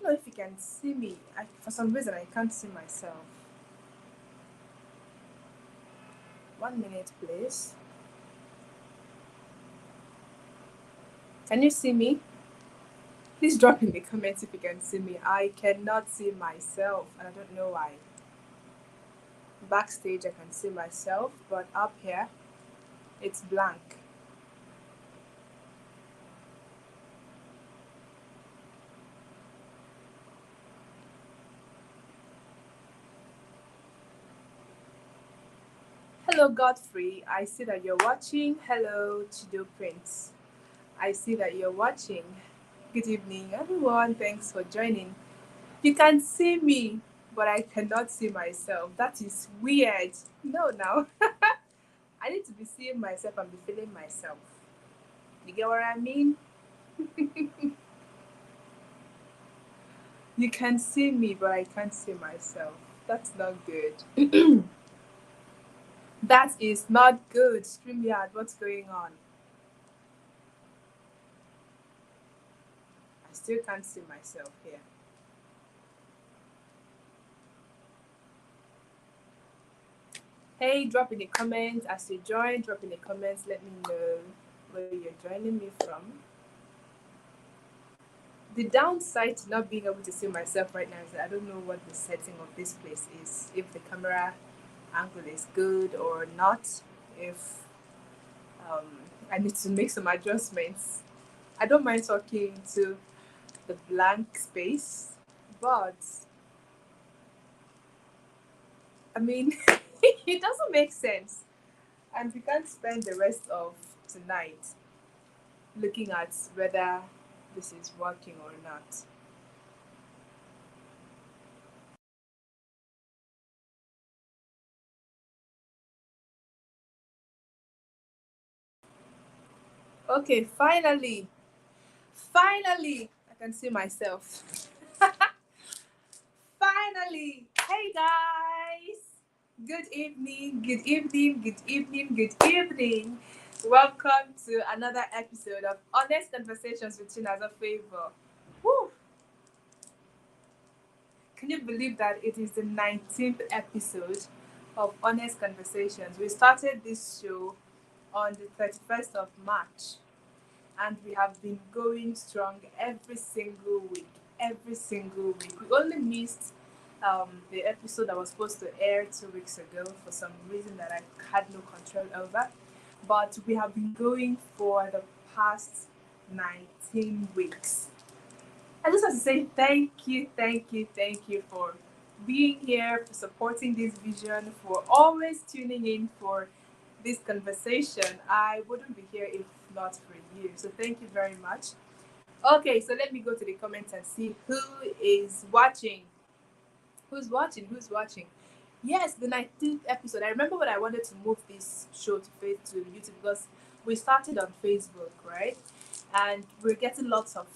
don't know if you can see me. For some reason, I can't see myself. 1 minute, please. Can you see me? Please drop in the comments if you can see me. I cannot see myself, and I don't know why. Backstage, I can see myself, but up here, it's blank. Hello, Godfrey. I see that you're watching. Hello, Chido Prince. I see that you're watching. Good evening, everyone. Thanks for joining. You can see me, but I cannot see myself. That is weird. No, now. I need to be seeing myself and be feeling myself. You get what I mean? You can see me, but I can't see myself. That's not good. That is not good. StreamYard, what's going on? I still can't see myself here. Hey, drop in the comments as you join. Drop in the comments. Let me know where you're joining me from. The downside to not being able to see myself right now is that I don't know what the setting of this place is. If the camera angle is good or not. If I need to make some adjustments. I don't mind talking to the blank space, but I mean, it doesn't make sense. And we can't spend the rest of tonight looking at whether this is working or not. Okay, finally, I can see myself. Finally, hey guys, good evening, good evening, good evening, good evening. Welcome to another episode of Honest Conversations with Chinaza Favour. Woo! Can you believe that it is the 19th episode of Honest Conversations? We started this show on the 31st of March, and we have been going strong every single week. Every single week. We only missed the episode that was supposed to air 2 weeks ago for some reason that I had no control over. But we have been going for the past 19 weeks. I just want to say thank you for being here, for supporting this vision, for always tuning in for this conversation. I wouldn't be here if not for you. So thank you very much. Okay, so let me go to the comments and see who is watching. Who's watching? Who's watching? Yes, the 19th episode. I remember when I wanted to move this show to YouTube because we started on Facebook, right? And we're getting lots of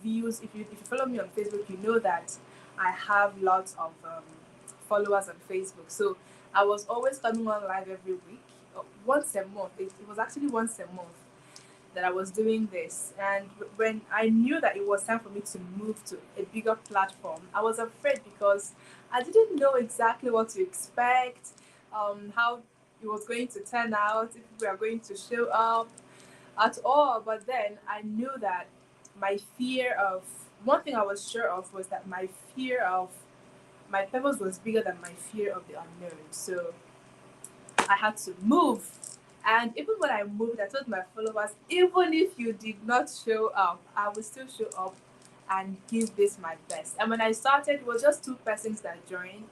views. If you follow me on Facebook, you know that I have lots of followers on Facebook. So I was always coming on live every week, once a month. It was actually once a month that I was doing this. And when I knew that it was time for me to move to a bigger platform, I was afraid because I didn't know exactly what to expect, how it was going to turn out, if we are going to show up at all. But then I knew that my fear of one thing I was sure of was that my fear of my purpose was bigger than my fear of the unknown. So I had to move. And even when I moved, I told my followers, even if you did not show up, I will still show up and give this my best. And when I started, it was just 2 persons that joined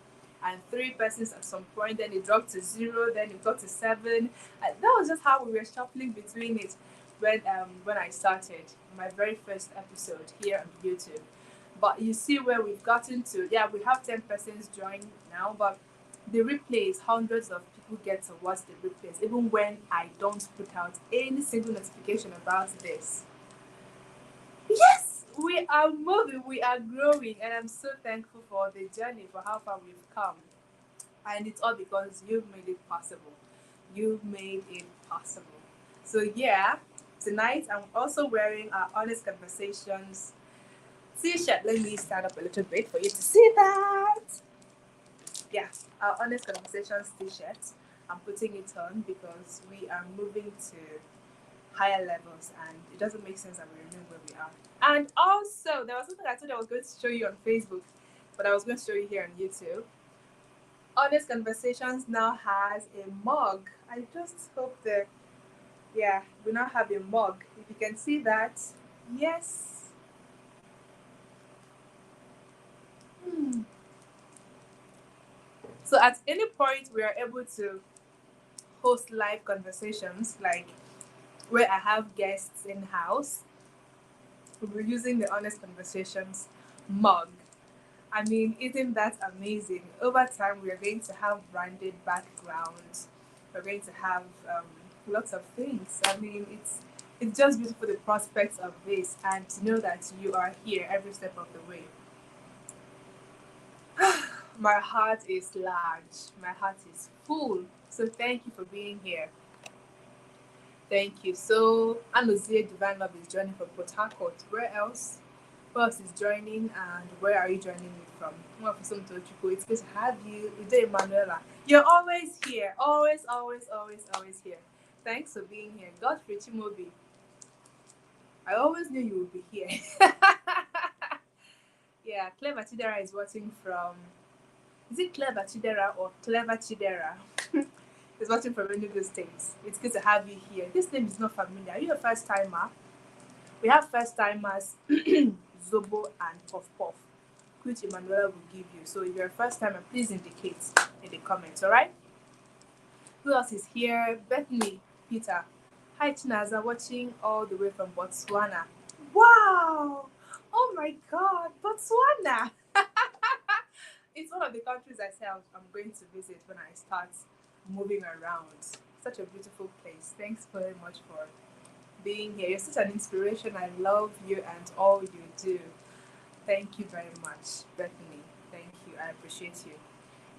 and 3 persons at some point. Then it dropped to 0, then it got to 7. And that was just how we were shuffling between it when I started my very first episode here on YouTube. But you see where we've gotten to. Yeah, we have 10 persons join now, but the replays, hundreds of people get to watch the replays, even when I don't put out any single notification about this. Yes, we are moving, we are growing, and I'm so thankful for the journey, for how far we've come. And it's all because you've made it possible. You've made it possible. So, yeah, tonight I'm also wearing our Honest Conversations t-shirt. Let me stand up a little bit for you to see that. Yeah, our Honest Conversations t-shirt. I'm putting it on because we are moving to higher levels and it doesn't make sense that we remain where we are. And also, there was something I told you I was going to show you on Facebook, but I was going to show you here on YouTube. Honest Conversations now has a mug. I just hope that, yeah, we now have a mug. If you can see that, yes. Hmm. So at any point, we are able to host live conversations, like where I have guests in house. We're using the Honest Conversations mug. I mean, isn't that amazing? Over time, we are going to have branded backgrounds. We're going to have lots of things. I mean, it's just beautiful, the prospects of this, and to know that you are here every step of the way. My heart is large. My heart is full. So thank you for being here. Thank you. So Anuzie Divine Love is joining from Port Harcourt. Where else? Who else is joining and where are you joining me from? Well, for some Tochiko, it's good to have you. Ide Emanuela. You're always here. Always, always, always, always here. Thanks for being here. Godfrey Chimobi. I always knew you would be here. Yeah, Clever Chidera is watching from. Is it Clever Chidera or Clever Chidera? Is watching from Enugu State. It's good to have you here. This name is not familiar. Are you a first timer? We have first timers, Zobo and Puff Puff, which Emanuela will give you. So if you're a first timer, please indicate in the comments, alright? Who else is here? Bethany, Peter. Hi Chinaza, watching all the way from Botswana. Wow! Oh my god, Botswana! It's one of the countries I say I'm going to visit when I start moving around. Such a beautiful place. Thanks very much for being here. You're such an inspiration. I love you and all you do. Thank you very much, Bethany. Thank you. I appreciate you.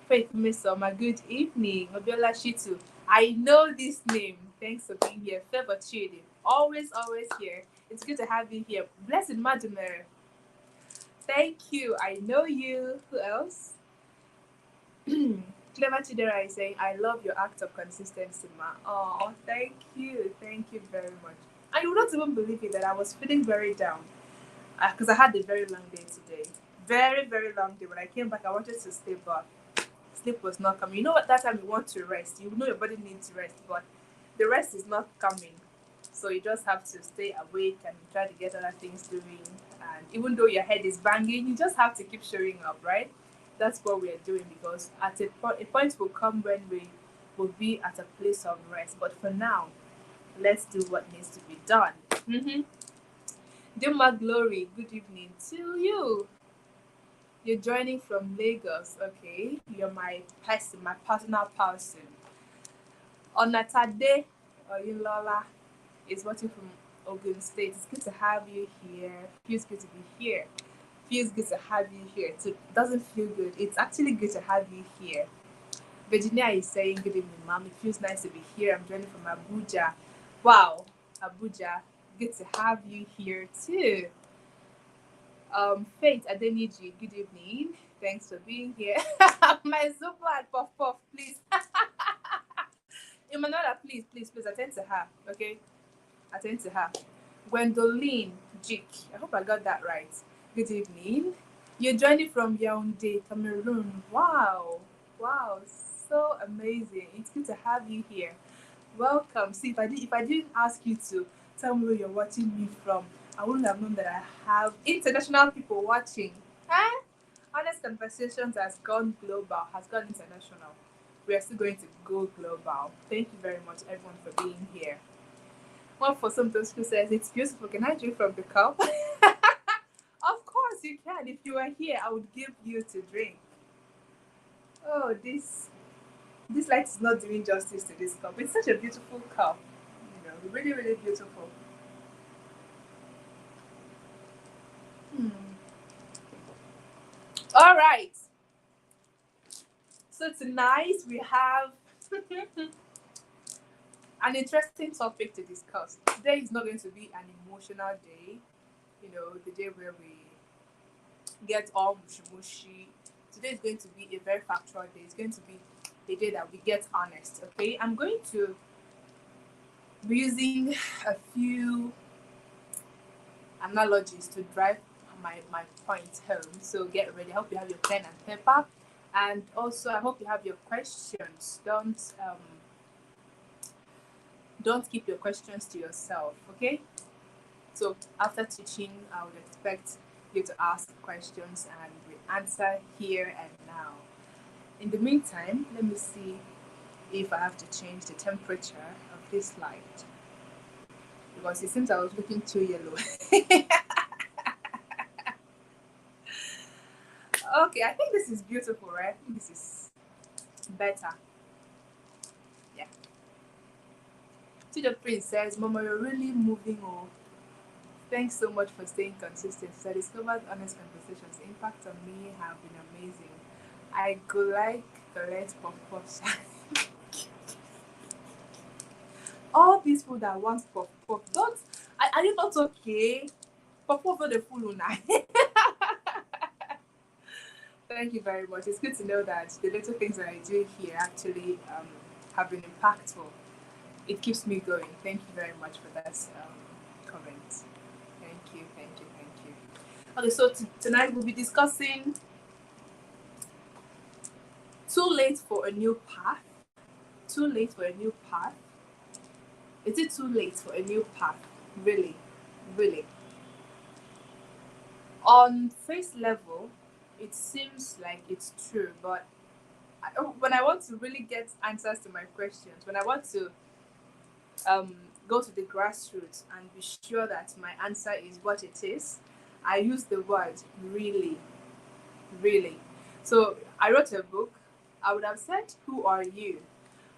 Faith Misoma, good evening. Obiola Shitu. I know this name. Thanks for being here. Favor Chidi. Always, always here. It's good to have you here. Blessed Madumere. Thank you. I know you. Who else? Clever Chidera is saying, I love your act of consistency, ma. Oh, thank you. Thank you very much. I would not even believe it that I was feeling very down because I had a very long day today. Very, very long day. When I came back, I wanted to sleep, but sleep was not coming. You know what? That time you want to rest. You know your body needs rest, but the rest is not coming. So you just have to stay awake and try to get other things doing. And even though your head is banging, you just have to keep showing up, right? That's what we are doing because at a point will come when we will be at a place of rest. But for now, let's do what needs to be done. Mm-hmm. Dima Glory, good evening to you. You're joining from Lagos, okay? You're my person, my personal person. Onatade Oyinlola is watching from Ogun State. It's good to have you here. Feels good to be here. Feels good to have you here. So it doesn't feel good. It's actually good to have you here. Virginia is saying, good evening, mom. It feels nice to be here. I'm joining from Abuja. Wow, Abuja. Good to have you here too. Faith Adeniji, good evening. Thanks for being here. My Zupo and Puff Puff, please. Emanuela, please, attend to her, okay? Attend to her. Gwendoline Jik, I hope I got that right. Good evening. You're joining from Yaoundé, Cameroon. Wow, so amazing. It's good to have you here. Welcome. See, if I didn't ask you to tell me where you're watching me from, I wouldn't have known that I have international people watching. Huh? Honest Conversations has gone global, has gone international. We are still going to go global. Thank you very much, everyone, for being here. One for some those who says it's beautiful. Can I drink from the cup? Of course you can. If you were here, I would give you to drink. Oh, this light is not doing justice to this cup. It's such a beautiful cup. You know, really, really beautiful. All right. So tonight we have an interesting topic to discuss. Today is not going to be an emotional day, you know, the day where we get all mushy mushy. Today is going to be a very factual day. It's going to be a day that we get honest. Okay, I'm going to be using a few analogies to drive my point home. So get ready. I hope you have your pen and paper, and also I hope you have your questions. Don't keep your questions to yourself. Okay. So after teaching, I would expect you to ask questions and we answer here and now. In the meantime, let me see if I have to change the temperature of this light because it seems I was looking too yellow. Okay, I think this is beautiful, right? I think this is better. Yeah. Teacher Prince says, Mama, you're really moving on. Thanks so much for staying consistent. So I discovered honest conversations. The impact on me have been amazing. I go like correct puff puff. All these food that want puff puff, don't. Are you not okay? Puff puff for the full night. Thank you very much. It's good to know that the little things that I do here actually have been impactful. It keeps me going. Thank you very much for that comment. Thank you, thank you, thank you. Okay, so tonight we'll be discussing too late for a new path. Too late for a new path. Is it too late for a new path? Really? Really? On face level, it seems like it's true, but when I want to really get answers to my questions, when I want to go to the grassroots and be sure that my answer is what it is, I use the word really, really. So I wrote a book. I would have said, "Who are you?"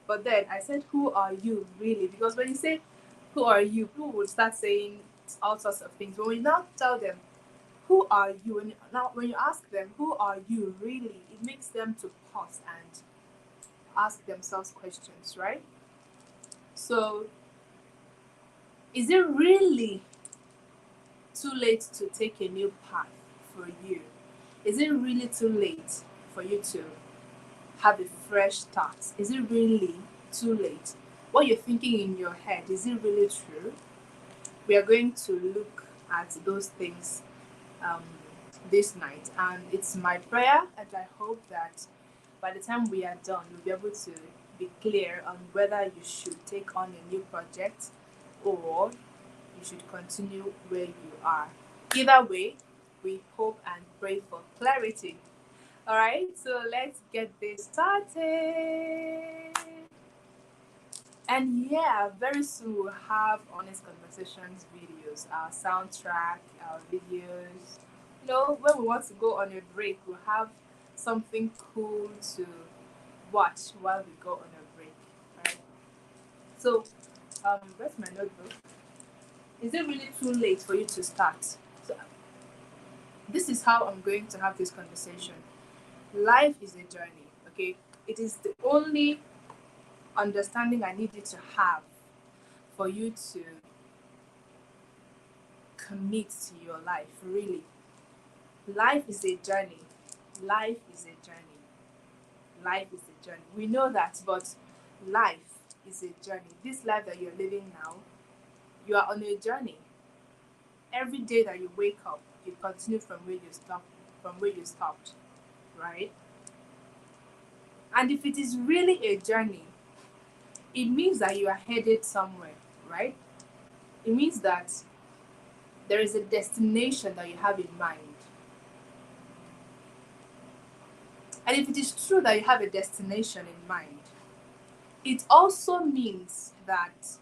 But then I said, "Who are you really?" Because when you say, "Who are you?" people would start saying all sorts of things. But when you now tell them, "Who are you?" and now when you ask them, "Who are you really?" it makes them to pause and ask themselves questions, right? So is it really too late to take a new path for you? Is it really too late for you to have a fresh start? Is it really too late? What you're thinking in your head, is it really true? We are going to look at those things this night, and it's my prayer and I hope that by the time we are done, you'll be able to be clear on whether you should take on a new project or you should continue where you are. Either way, we hope and pray for clarity. All right, so let's get this started. And yeah, very soon we'll have Honest Conversations videos, our soundtrack, our videos. You know, when we want to go on a break, we'll have something cool to watch while we go on a break, right? So, where's my notebook? Is it really too late for you to start? So, this is how I'm going to have this conversation. Life is a journey, okay? It is the only understanding I need you to have for you to commit to your life, really. Life is a journey. Life is a journey. Life is a journey. We know that, but life is a journey. This life that you're living now, you are on a journey. Every day that you wake up, you continue from where you stopped, right? And if it is really a journey, it means that you are headed somewhere, right? It means that there is a destination that you have in mind. And if it is true that you have a destination in mind, it also means that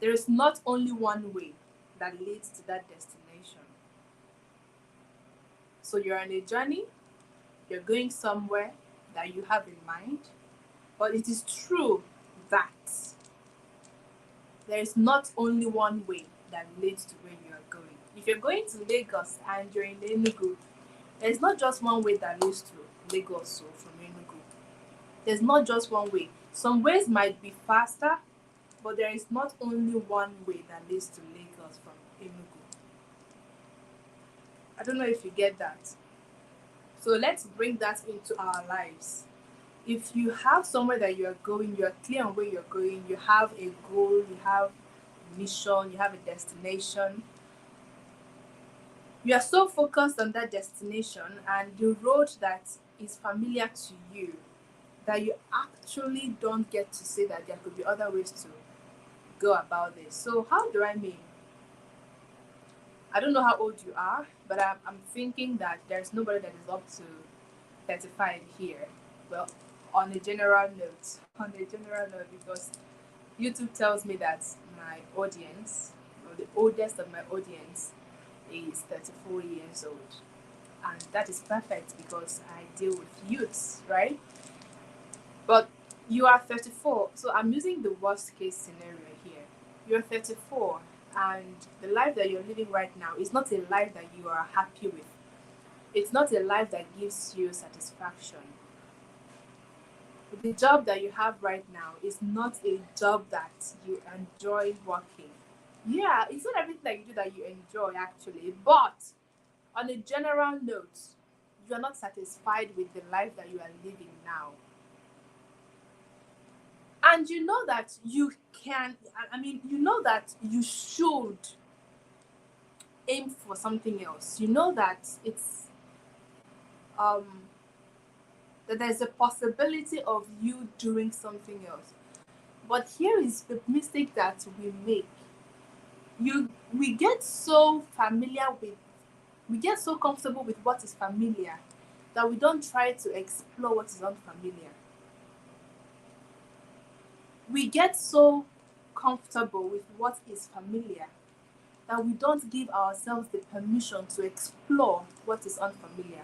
there is not only one way that leads to that destination. So you're on a journey, you're going somewhere that you have in mind, but it is true that there is not only one way that leads to where you are going. If you're going to Lagos and you're in Enugu, there's not just one way that leads to Lagos or from Enugu. There's not just one way. Some ways might be faster, but there is not only one way that leads to Lagos from Enugu. I don't know if you get that. So let's bring that into our lives. If you have somewhere that you are going, you are clear on where you're going, you have a goal, you have a mission, you have a destination, you are so focused on that destination and the road that is familiar to you that you actually don't get to say that there could be other ways to go about this. So, how do I mean? I don't know how old you are, but I'm thinking that there's nobody that is up to 35 here. Well, on a general note, because YouTube tells me that my audience, or the oldest of my audience, is 34 years old. And that is perfect because I deal with youths, right? But you are 34, so I'm using the worst case scenario here. You're 34, and the life that you're living right now is not a life that you are happy with. It's not a life that gives you satisfaction. The job that you have right now is not a job that you enjoy working. Yeah, it's not everything that you do that you enjoy actually, but on a general note, you are not satisfied with the life that you are living now. And you know that you can, I mean, you know that you should aim for something else. You know that it's, um, that there's a possibility of you doing something else. But here is the mistake that we make. We get so familiar with, we get so comfortable with what is familiar that we don't try to explore what is unfamiliar. We get so comfortable with what is familiar that we don't give ourselves the permission to explore what is unfamiliar.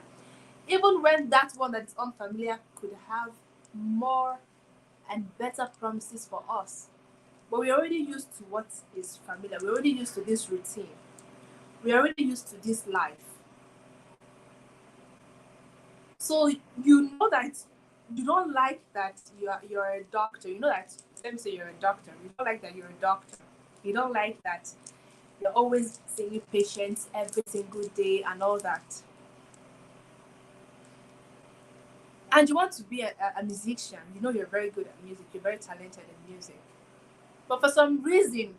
Even when that one that is unfamiliar could have more and better promises for us. But we're already used to what is familiar. We're already used to this routine. We're already used to this life. So you know that you don't like that you're a doctor. You know that, let me say you're a doctor. You don't like that you're a doctor. You don't like that you're always seeing patients every single day and all that. And you want to be a musician. You know you're very good at music. You're very talented in music. But for some reason,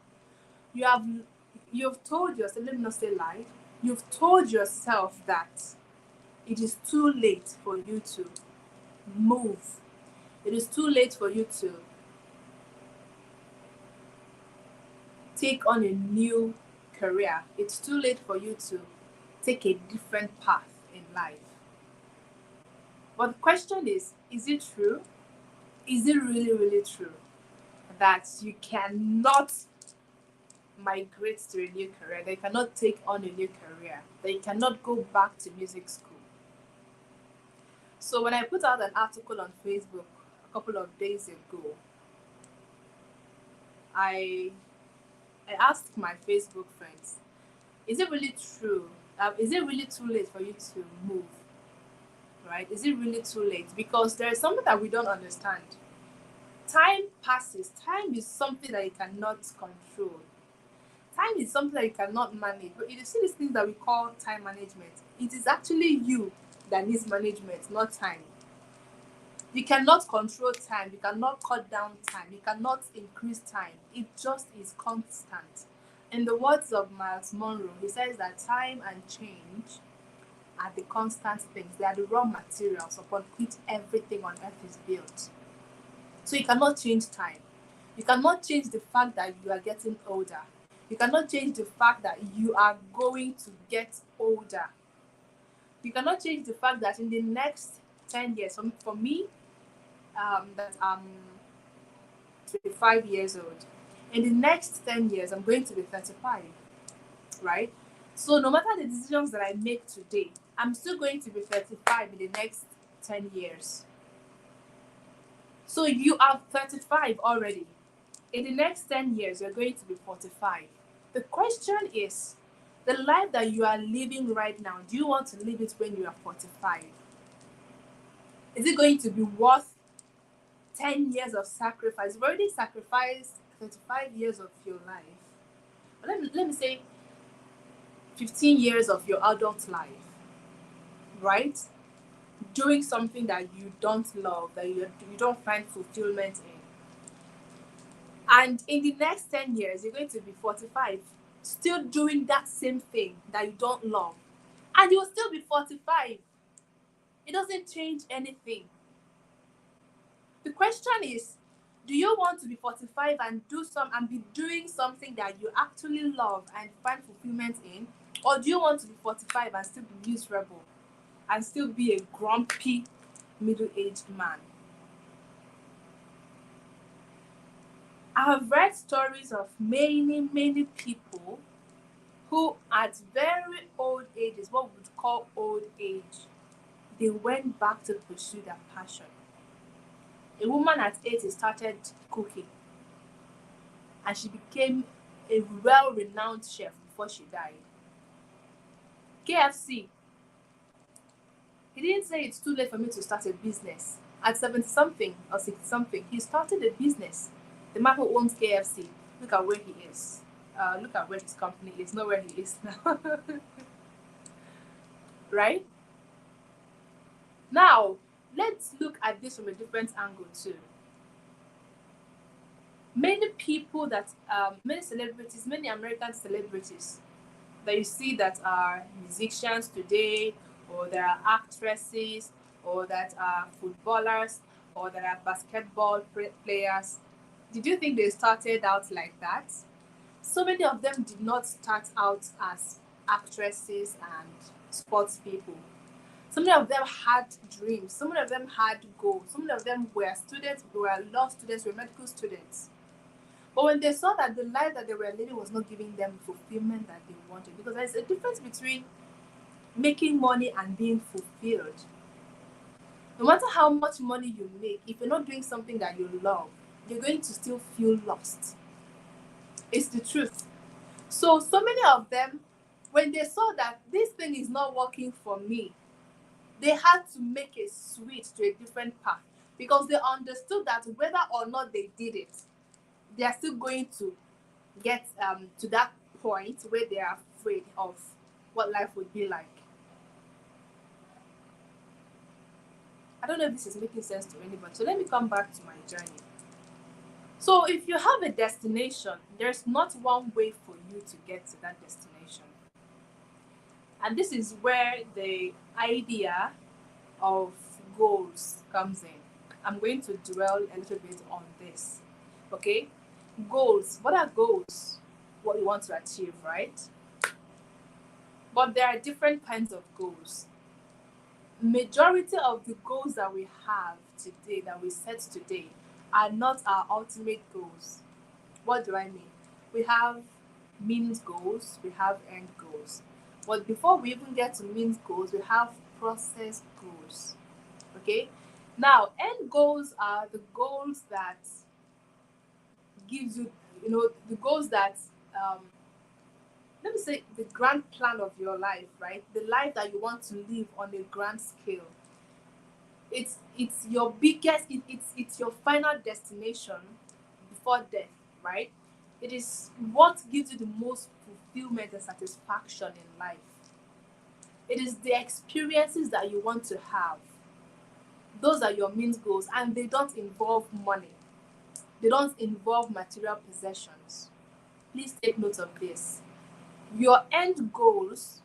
you have you've told yourself, let me not say lie, you've told yourself that it is too late for you to move. It is too late for you to take on a new career. It's too late for you to take a different path in life. But the question is it true? Is it really, really true that you cannot migrate to a new career, that you cannot take on a new career, that you cannot go back to music school? So when I put out an article on Facebook a couple of days ago, I asked my Facebook friends, is it really true? Is it really too late for you to move? Right? Is it really too late? Because there is something that we don't understand. Time passes. Time is something that you cannot control. Time is something that you cannot manage. But you see these things that we call time management. It is actually you that needs management, not time. You cannot control time. You cannot cut down time. You cannot increase time. It just is constant. In the words of Miles Monroe, he says that time and change are the constant things. They are the raw materials upon which everything on earth is built. So you cannot change time. You cannot change the fact that you are getting older. You cannot change the fact that you are going to get older. You cannot change the fact that in the next 10 years, for me, that I'm 25 years old, in the next 10 years, I'm going to be 35, right? So no matter the decisions that I make today, I'm still going to be 35 in the next 10 years. So you are 35 already. In the next 10 years, you're going to be 45. The question is, the life that you are living right now, do you want to live it when you are 45? Is it going to be worth 10 years of sacrifice? You've already sacrificed 35 years of your life. But let me say 15 years of your adult life, right? Doing something that you don't love, that you don't find fulfillment in. And in the next 10 years, you're going to be 45, still doing that same thing that you don't love. And you'll still be 45. It doesn't change anything. The question is, do you want to be 45 and be doing something that you actually love and find fulfillment in? Or do you want to be 45 and still be miserable and still be a grumpy middle-aged man? I have read stories of many people who at very old ages, what we would call old age, they went back to pursue their passion. A woman at 80 started cooking and she became a well-renowned chef before she died. KFC, he didn't say it's too late for me to start a business. At 70 something or 60 something, he started a business. The man who owns KFC, look at where he is. Look at where his company is, not where he is now. Right? Now, let's look at this from a different angle too. Many people that, many celebrities, many American celebrities that you see that are musicians today, or that are actresses, or that are footballers, or that are basketball players. Did you think they started out like that? So many of them did not start out as actresses and sports people. So many of them had dreams. So many of them had goals. So many of them were students, were law students, were medical students. But when they saw that the life that they were living was not giving them fulfillment that they wanted, because there's a difference between making money and being fulfilled. No matter how much money you make, if you're not doing something that you love, you're going to still feel lost. It's the truth. So many of them, when they saw that this thing is not working for me, they had to make a switch to a different path, because they understood that whether or not they did it, they are still going to get to that point where they are afraid of what life would be like. I don't know if this is making sense to anybody. So let me come back to my journey. So if you have a destination, there's not one way for you to get to that destination. And this is where the idea of goals comes in. I'm going to dwell a little bit on this. Okay? Goals. What are goals? What you want to achieve, right? But there are different kinds of goals. Majority of the goals that we have today, that we set today, are not our ultimate goals. What do I mean? We have means goals, we have end goals. But before we even get to means goals, we have process goals. Okay? Now, end goals are the goals that gives you, the goals that, let me say, the grand plan of your life, right? The life that you want to live on a grand scale. It's your biggest, it's your final destination before death, right? It is what gives you the most fulfillment and satisfaction in life. It is the experiences that you want to have. Those are your means goals, and they don't involve money. They don't involve material possessions. Please take note of this. Your end goals,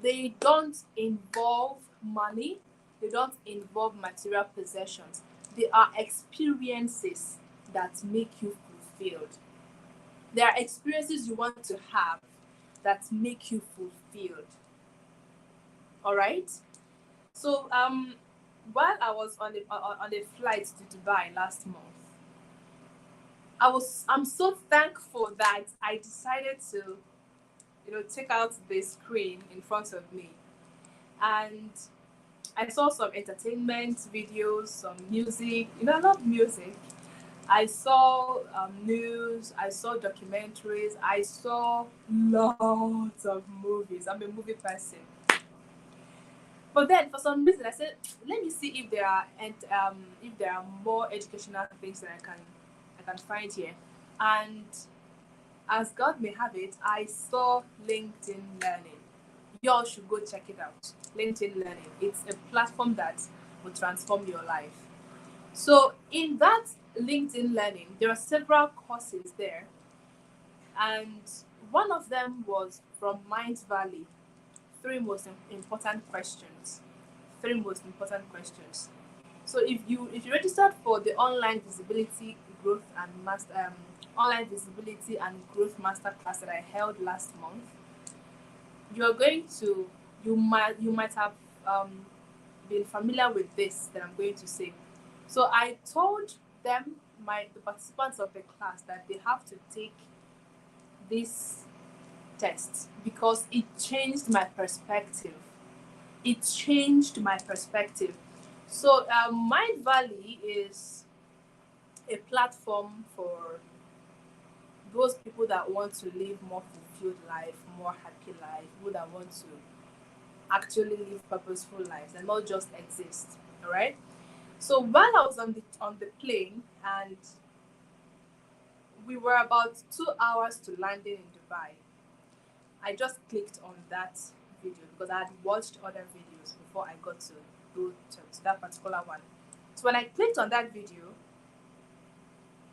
they don't involve money. They don't involve material possessions. They are experiences that make you fulfilled. They are experiences you want to have that make you fulfilled. All right? So while I was on a flight to Dubai last month, I'm so thankful that I decided to take out the screen in front of me, and I saw some entertainment videos, some music. I love music. I saw news, I saw documentaries, I saw lots of movies. I'm a movie person. But then, for some reason, I said, let me see if there are more educational things that I can find here. And as God may have it, I saw LinkedIn Learning. Y'all should go check it out. LinkedIn Learning. It's a platform that will transform your life. So in that LinkedIn Learning, there are several courses there, and one of them was from Mind Valley. Three most important questions. Three most important questions. So if you registered for the online visibility growth and online visibility and growth masterclass that I held last month, you're going to you might have been familiar with this that I'm going to say. So I told them, the participants of the class, that they have to take this test because it changed my perspective. It changed my perspective. So Mind Valley is a platform for those people that want to live more fulfilled life, more happy life, people that want to actually live purposeful lives and not just exist. All right. So while I was on the plane, and we were about 2 hours to landing in Dubai, I just clicked on that video because I had watched other videos before I got to go to that particular one. So when I clicked on that video,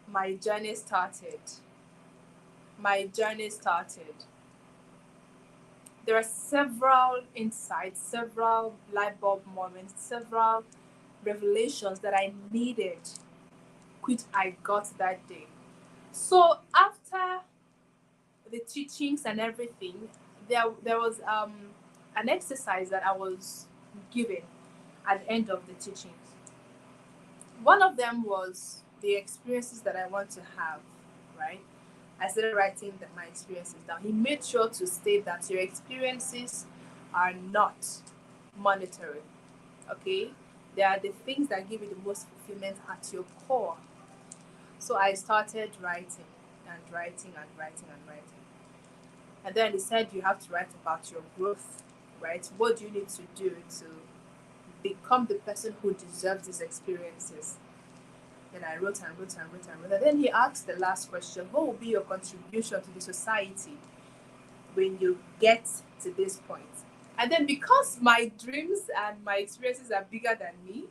my journey started. My journey started. There are several insights, several light bulb moments, several revelations that I needed, which I got that day. So after the teachings and everything, there was an exercise that I was given at the end of the teachings. One of them was the experiences that I want to have, right? I started writing my experiences down. He made sure to state that your experiences are not monetary, okay? They are the things that give you the most fulfillment at your core. So I started writing and writing and writing and writing. And then he said you have to write about your growth, right? What do you need to do to become the person who deserves these experiences? And I wrote and wrote and wrote and wrote. And then he asked the last question: what will be your contribution to the society when you get to this point? And then, because my dreams and my experiences are bigger than me,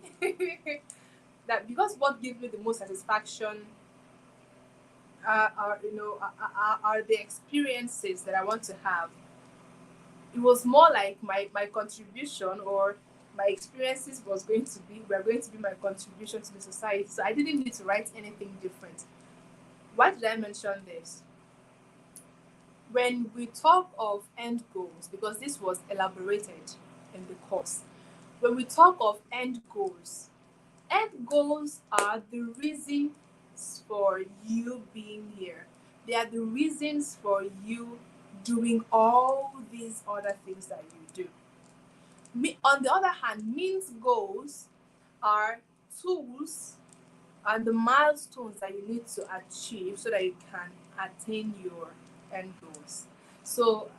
that because what gives me the most satisfaction are the experiences that I want to have. It was more like my contribution, or my experiences were going to be my contribution to the society. So I didn't need to write anything different. Why did I mention this? When we talk of end goals, because this was elaborated in the course, when we talk of end goals are the reasons for you being here. They are the reasons for you doing all these other things that you do. On the other hand, means goals are tools and the milestones that you need to achieve so that you can attain your end goals. So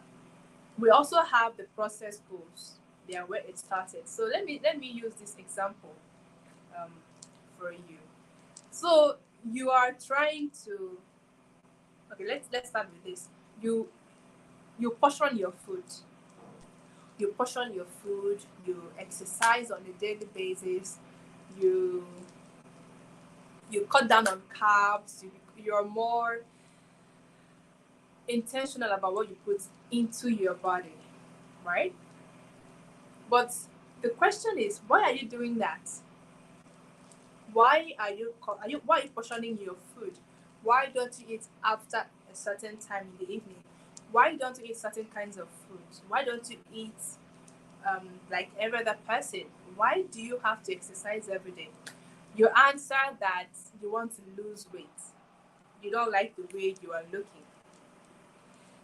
we also have the process goals. They are where it started. So let me use this example for you. So you are trying to, okay, let's start with this. You portion your food. You portion your food. You exercise on a daily basis. You cut down on carbs. You're more intentional about what you put into your body, right? But the question is, why are you doing that? Why are you portioning your food? Why don't you eat after a certain time in the evening? Why don't you eat certain kinds of food? Why don't you eat like every other person? Why do you have to exercise every day? You answer that you want to lose weight. You don't like the way you are looking.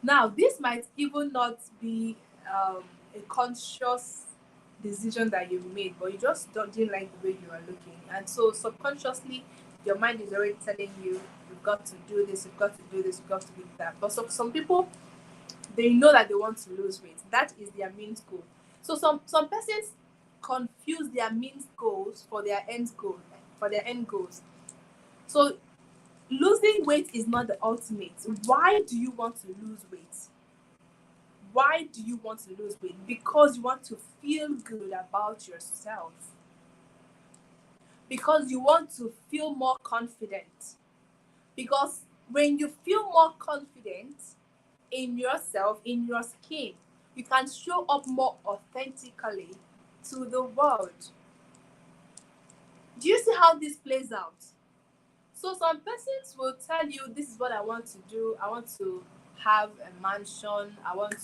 Now, this might even not be a conscious decision that you made, but you just didn't like the way you are looking. And so subconsciously, your mind is already telling you, you've got to do this, you've got to do this, you've got to do that. But some people, they know that they want to lose weight. That is their main goal. So some persons confuse their main goals for their end goals. So Losing weight is not the ultimate. Why do you want to lose weight? Why do you want to lose weight? Because you want to feel good about yourself. Because you want to feel more confident. Because when you feel more confident in yourself, in your skin, you can show up more authentically to the world. Do you see how this plays out? So some persons will tell you, this is what I want to do. I want to have a mansion. I want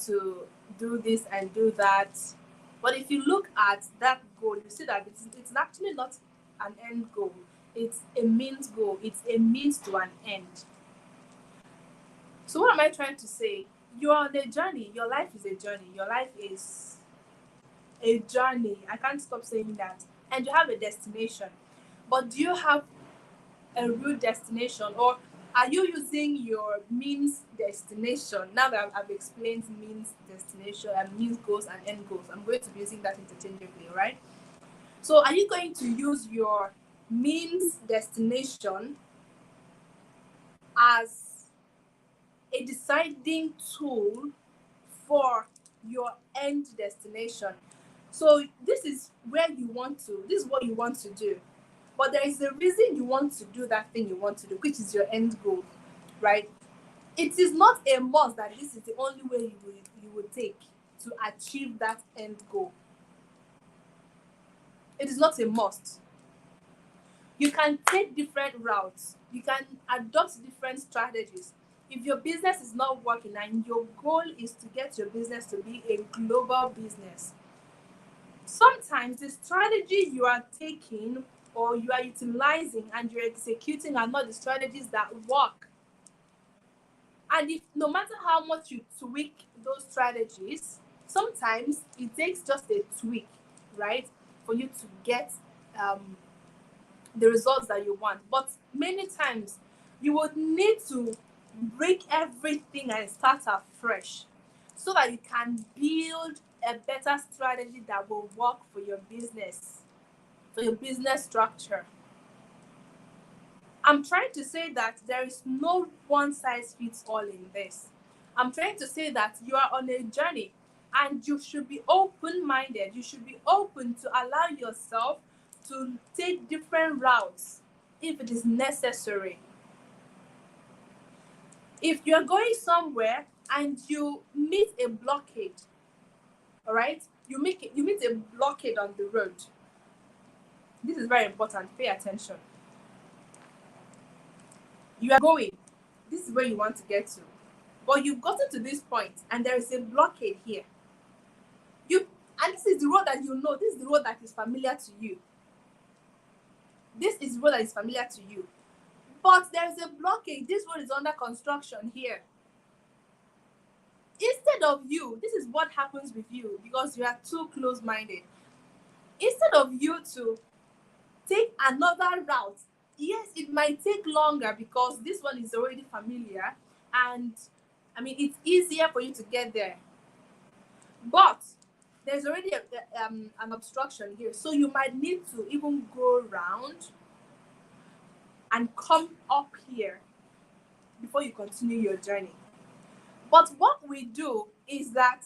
to do this and do that. But if you look at that goal, you see that it's actually not an end goal. It's a means goal. It's a means to an end. So what am I trying to say? You're on a journey. Your life is a journey. Your life is a journey. I can't stop saying that. And you have a destination. But do you have a real destination, or are you using your means destination? Now that I've explained means destination and means goals and end goals, I'm going to be using that interchangeably, right? So are you going to use your means destination as a deciding tool for your end destination? So this is what you want to do. But there is a reason you want to do that thing you want to do, which is your end goal, right? It is not a must that this is the only way you will take to achieve that end goal. It is not a must. You can take different routes. You can adopt different strategies. If your business is not working and your goal is to get your business to be a global business, sometimes the strategy you are taking or you are utilizing and you're executing are not the strategies that work. And if no matter how much you tweak those strategies, sometimes it takes just a tweak, right, for you to get the results that you want. But many times you would need to break everything and start afresh so that you can build a better strategy that will work for your business, for your business structure. I'm trying to say that there is no one size fits all in this. I'm trying to say that you are on a journey and you should be open-minded. You should be open to allow yourself to take different routes if it is necessary. If you're going somewhere and you meet a blockade, all right? You meet a blockade on the road. This is very important. Pay attention. You are going. This is where you want to get to. But you've gotten to this point and there is a blockade here. And this is the road that you know. This is the road that is familiar to you. This is the road that is familiar to you. But there is a blockade. This road is under construction here. Instead of you, this is what happens with you because you are too close-minded. Instead of you to take another route, yes, it might take longer because this one is already familiar and it's easier for you to get there. But there's already an obstruction here, so you might need to even go around and come up here before you continue your journey. But what we do is that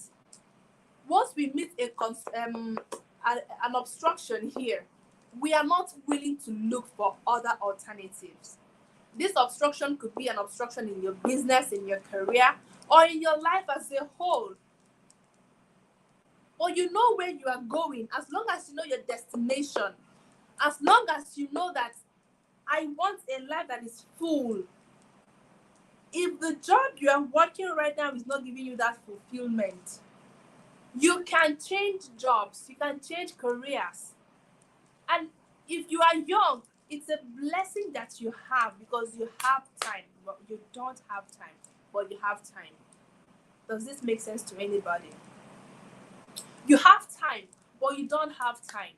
once we meet an obstruction here, we are not willing to look for other alternatives. This obstruction could be an obstruction in your business, in your career, or in your life as a whole. Or you know where you are going, as long as you know your destination, as long as you know that I want a life that is full. If the job you are working right now is not giving you that fulfillment, you can change jobs, you can change careers. And if you are young, it's a blessing that you have because you have time. Well, you don't have time, but you have time. Does this make sense to anybody? You have time, but you don't have time.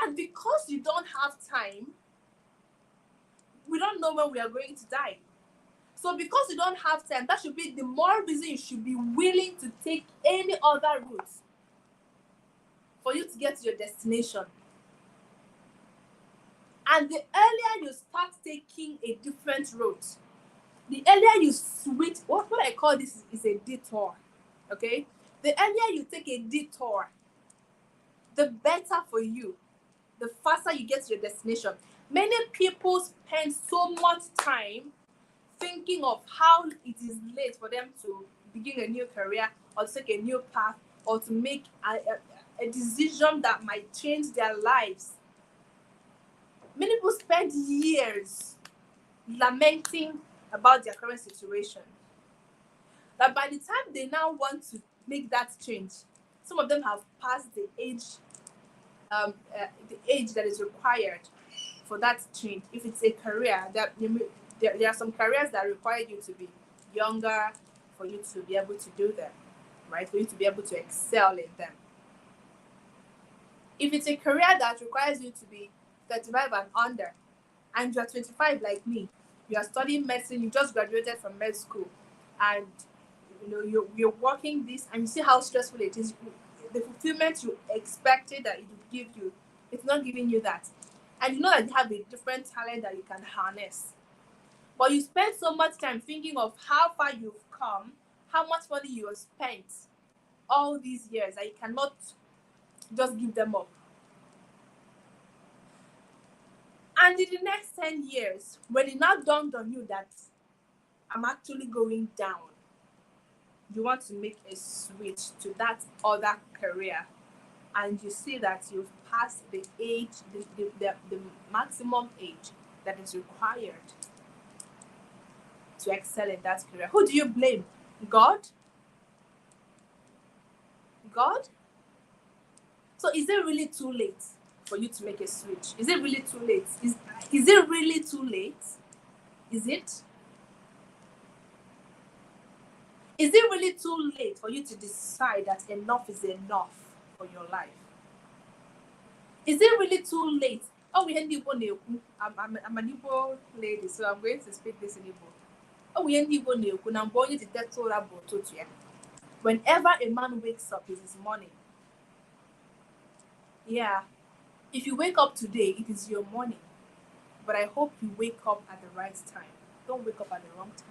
And because you don't have time, we don't know when we are going to die. So because you don't have time, that should be the more reason you should be willing to take any other route for you to get to your destination. And the earlier you start taking a different route, the earlier you switch, what I call this is a detour. Okay? The earlier you take a detour, the better for you, the faster you get to your destination. Many people spend so much time thinking of how it is late for them to begin a new career or to take a new path or to make a decision that might change their lives. Many people spend years lamenting about their current situation. That by the time they now want to make that change, some of them have passed the age that is required for that change. If it's a career, there are some careers that require you to be younger for you to be able to do them, right? For you to be able to excel in them. If it's a career that requires you to be 35 and under, and you're 25 like me, you are studying medicine, you just graduated from med school, and you're working this, and you see how stressful it is. The fulfillment you expected that it would give you, it's not giving you that. And you know that you have a different talent that you can harness. But you spend so much time thinking of how far you've come, how much money you have spent all these years that you cannot just give them up. And in the next 10 years, when it now dawned on you that I'm actually going down, you want to make a switch to that other career, and you see that you've passed the age, the maximum age that is required to excel in that career. Who do you blame? God? God? So is it really too late for you to make a switch? Is it really too late? Is it really too late? Is it? Is it really too late for you to decide that enough is enough for your life? Is it really too late? Oh, we I'm an Igbo lady, so I'm going to speak this in Igbo. Oh, we Igbo I'm going to tell. Whenever a man wakes up, it is morning. Yeah. If you wake up today, it is your morning. But I hope you wake up at the right time. Don't wake up at the wrong time.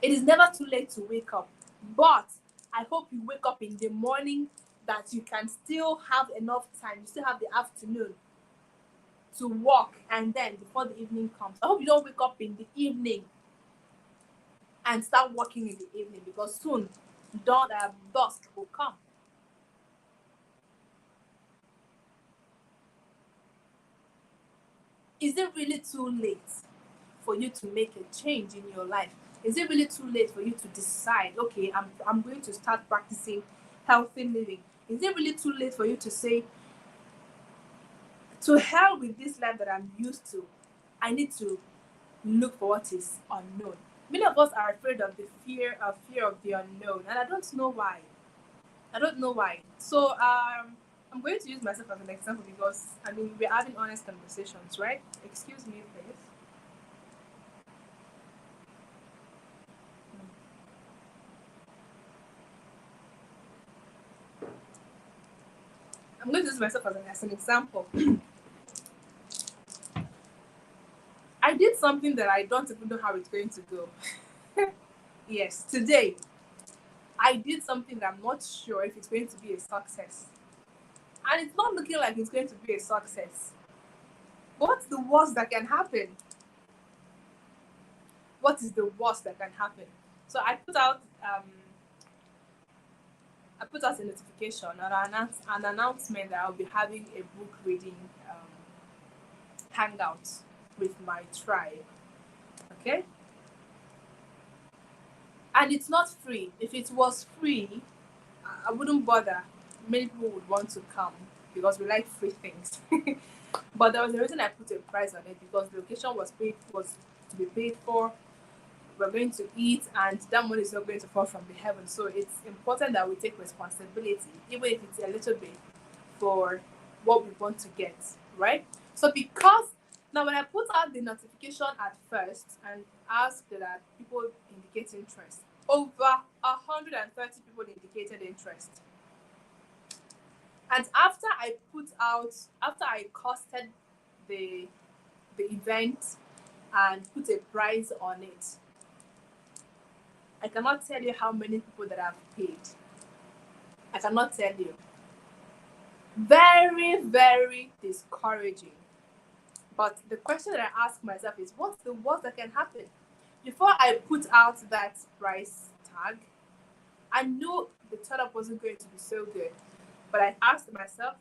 It is never too late to wake up. But I hope you wake up in the morning that you can still have enough time. You still have the afternoon to walk, and then before the evening comes. I hope you don't wake up in the evening and start working in the evening, because soon dusk will come. Is it really too late for you to make a change in your life? Is it really too late for you to decide, okay, I'm going to start practicing healthy living? Is it really too late for you to say, to hell with this life that I'm used to, I need to look for what is unknown? Many of us are afraid of the fear of the unknown, and I don't know why. So I'm going to use myself as an example, because I mean, we're having honest conversations, right? Excuse me, please. I'm going to use myself as an example. I did something that I don't even know how it's going to go. Yes, today I did something that I'm not sure if it's going to be a success. And it's not looking like it's going to be a success. What's the worst that can happen? What is the worst that can happen? So I put out a notification and an announcement that I'll be having a book reading hangout with my tribe. Okay? And it's not free. If it was free, I wouldn't bother. Many people would want to come because we like free things. But there was a reason I put a price on it, because the location was to be paid for. We're going to eat, and that money is not going to fall from the heavens. So it's important that we take responsibility, even if it's a little bit, for what we want to get, right? So because now when I put out the notification at first and asked that people indicate interest, over 130 people indicated interest. And after I costed the event and put a price on it. I cannot tell you how many people that have paid. I cannot tell you. Very, very discouraging. But the question that I ask myself is, what's the worst that can happen? Before I put out that price tag, I knew the turn-up wasn't going to be so good. But I asked myself,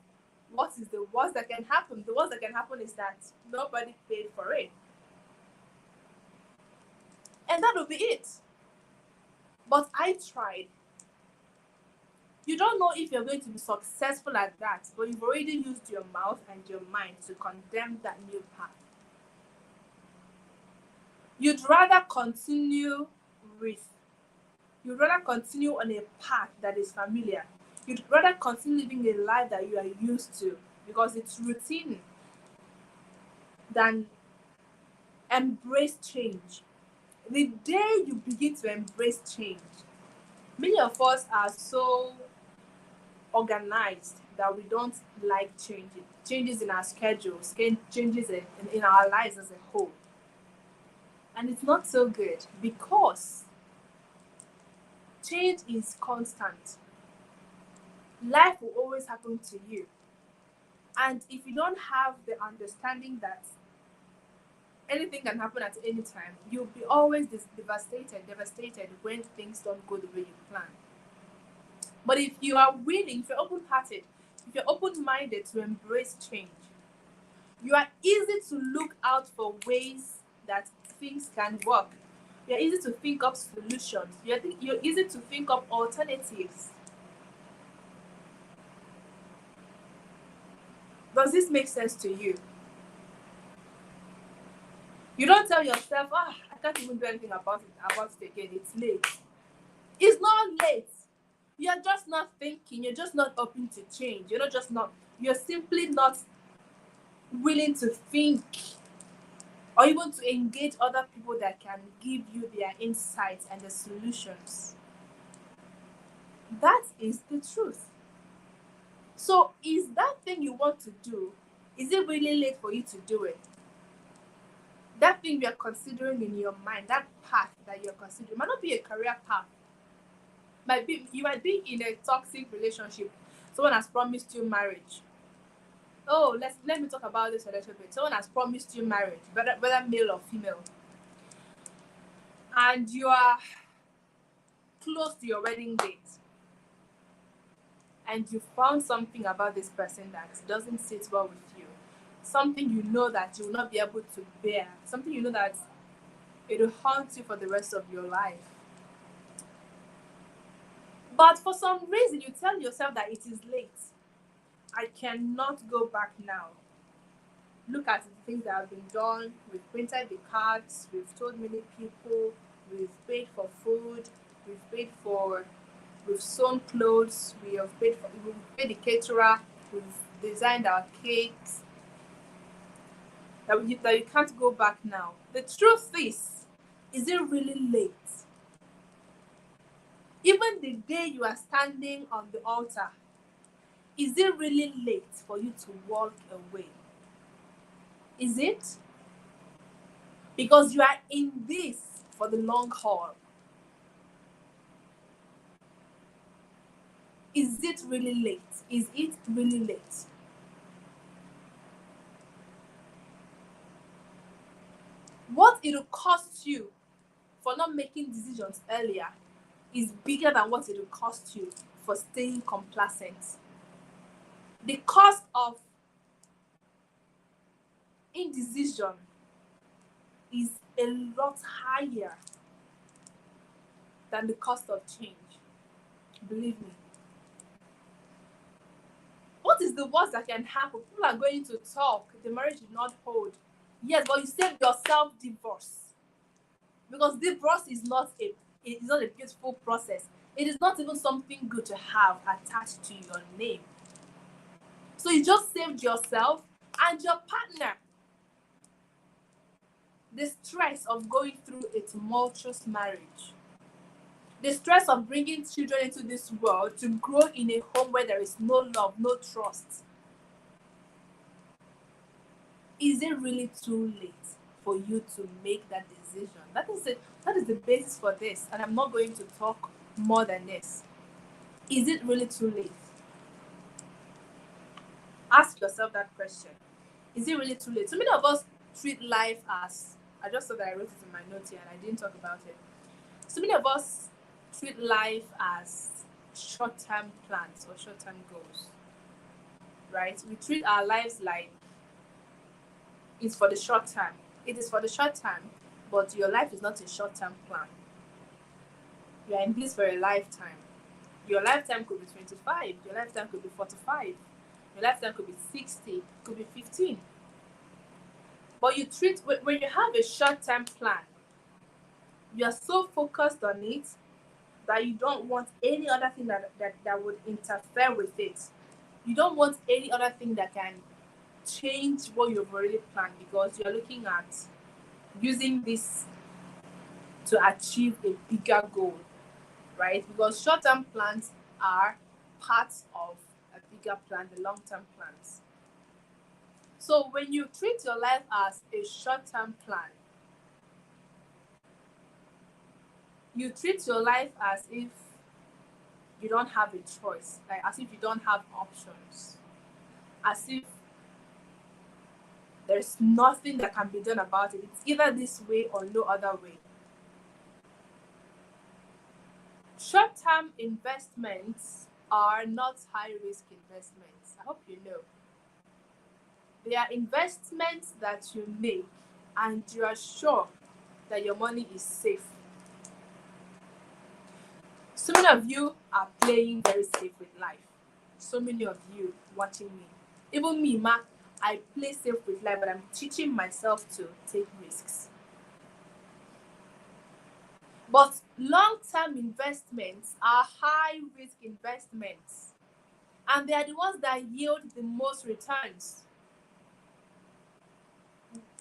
what is the worst that can happen? The worst that can happen is that nobody paid for it. And that will be it. But I tried. You don't know if you're going to be successful at that, but you've already used your mouth and your mind to condemn that new path. You'd rather continue on a path that is familiar. You'd rather continue living a life that you are used to because it's routine than embrace change. The day you begin to embrace change, many of us are so organized that we don't like changes in our schedules, changes in our lives as a whole. And it's not so good because change is constant. Life will always happen to you. And if you don't have the understanding that anything can happen at any time, you'll be always devastated when things don't go the way you plan. But if you are willing, if you're open-hearted, if you're open-minded to embrace change, you are easy to look out for ways that things can work. You're easy to think up solutions. You're easy to think up alternatives. Does this make sense to you? You don't tell yourself, I can't even do anything about it again. It's late. It's not late. You're just not thinking. You're just not open to change. You're simply not willing to think or even to engage other people that can give you their insights and the solutions. That is the truth. So is that thing you want to do, is it really late for you to do it? That thing you're considering in your mind, that path that you're considering, might not be a career path. You might be in a toxic relationship. Someone has promised you marriage. Oh, let me talk about this a little bit. Someone has promised you marriage, whether male or female. And you are close to your wedding date. And you found something about this person that doesn't sit well with you. Something you know that you will not be able to bear. Something you know that it will haunt you for the rest of your life. But for some reason, you tell yourself that it is late. I cannot go back now. Look at the things that have been done. We've printed the cards. We've told many people. We've paid for food. We've sewn clothes. We've paid the caterer. We've designed our cakes. That you can't go back now. The truth is it really late? Even the day you are standing on the altar, is it really late for you to walk away? Is it? Because you are in this for the long haul. Is it really late? Is it really late? What it will cost you for not making decisions earlier is bigger than what it will cost you for staying complacent. The cost of indecision is a lot higher than the cost of change. Believe me. What is the worst that can happen? People are going to talk. The marriage did not hold. Yes, but you saved yourself divorce. Because divorce is not a beautiful process. It is not even something good to have attached to your name. So you just saved yourself and your partner the stress of going through a tumultuous marriage. The stress of bringing children into this world to grow in a home where there is no love, no trust. Is it really too late for you to make that decision? That is it. That is the basis for this, and I'm not going to talk more than this. Is it really too late? Ask yourself that question. Is it really too late? So many of us treat life as, I just saw that I wrote it in my notes here and I didn't talk about it. So many of us treat life as short-term plans or short-term goals, right? We treat our lives like it's for the short term. It is for the short term, but your life is not a short-term plan. You are in this for a lifetime. Your lifetime could be 25, your lifetime could be 45, your lifetime could be 60, could be 15. But you treat, when you have a short-term plan, you are so focused on it that you don't want any other thing that would interfere with it. You don't want any other thing that can change what you've already planned, because you're looking at using this to achieve a bigger goal, right? Because short-term plans are parts of a bigger plan, the long-term plans. So when you treat your life as a short-term plan, you treat your life as if you don't have a choice, like as if you don't have options, as if there's nothing that can be done about it. It's either this way or no other way. Short-term investments are not high-risk investments. I hope you know. They are investments that you make and you are sure that your money is safe. So many of you are playing very safe with life. So many of you watching me. Even me, Mark, I play safe with life, but I'm teaching myself to take risks. But long-term investments are high-risk investments, and they are the ones that yield the most returns.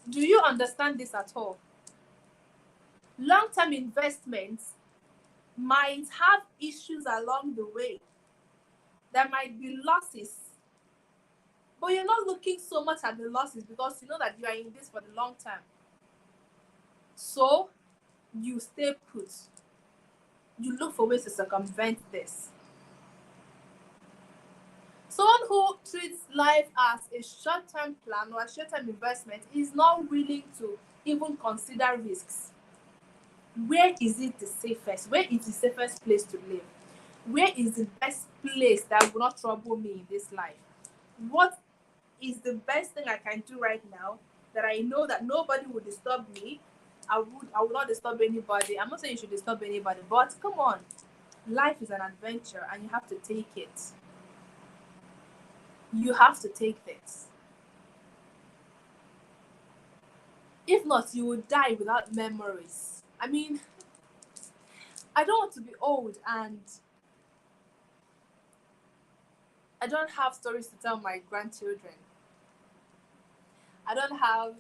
Do you understand this at all? Long-term investments might have issues along the way. There might be losses, but you're not looking so much at the losses because you know that you are in this for the long term. So you stay put. You look for ways to circumvent this. Someone who treats life as a short-term plan or a short-term investment is not willing to even consider risks. Where is it the safest? Where is the safest place to live? Where is the best place that will not trouble me in this life? What is the best thing I can do right now that I know that nobody will disturb me? I would not disturb anybody. I'm not saying you should disturb anybody, but come on. Life is an adventure and you have to take it. You have to take this. If not, you will die without memories. I mean, I don't want to be old and I don't have stories to tell my grandchildren. I don't have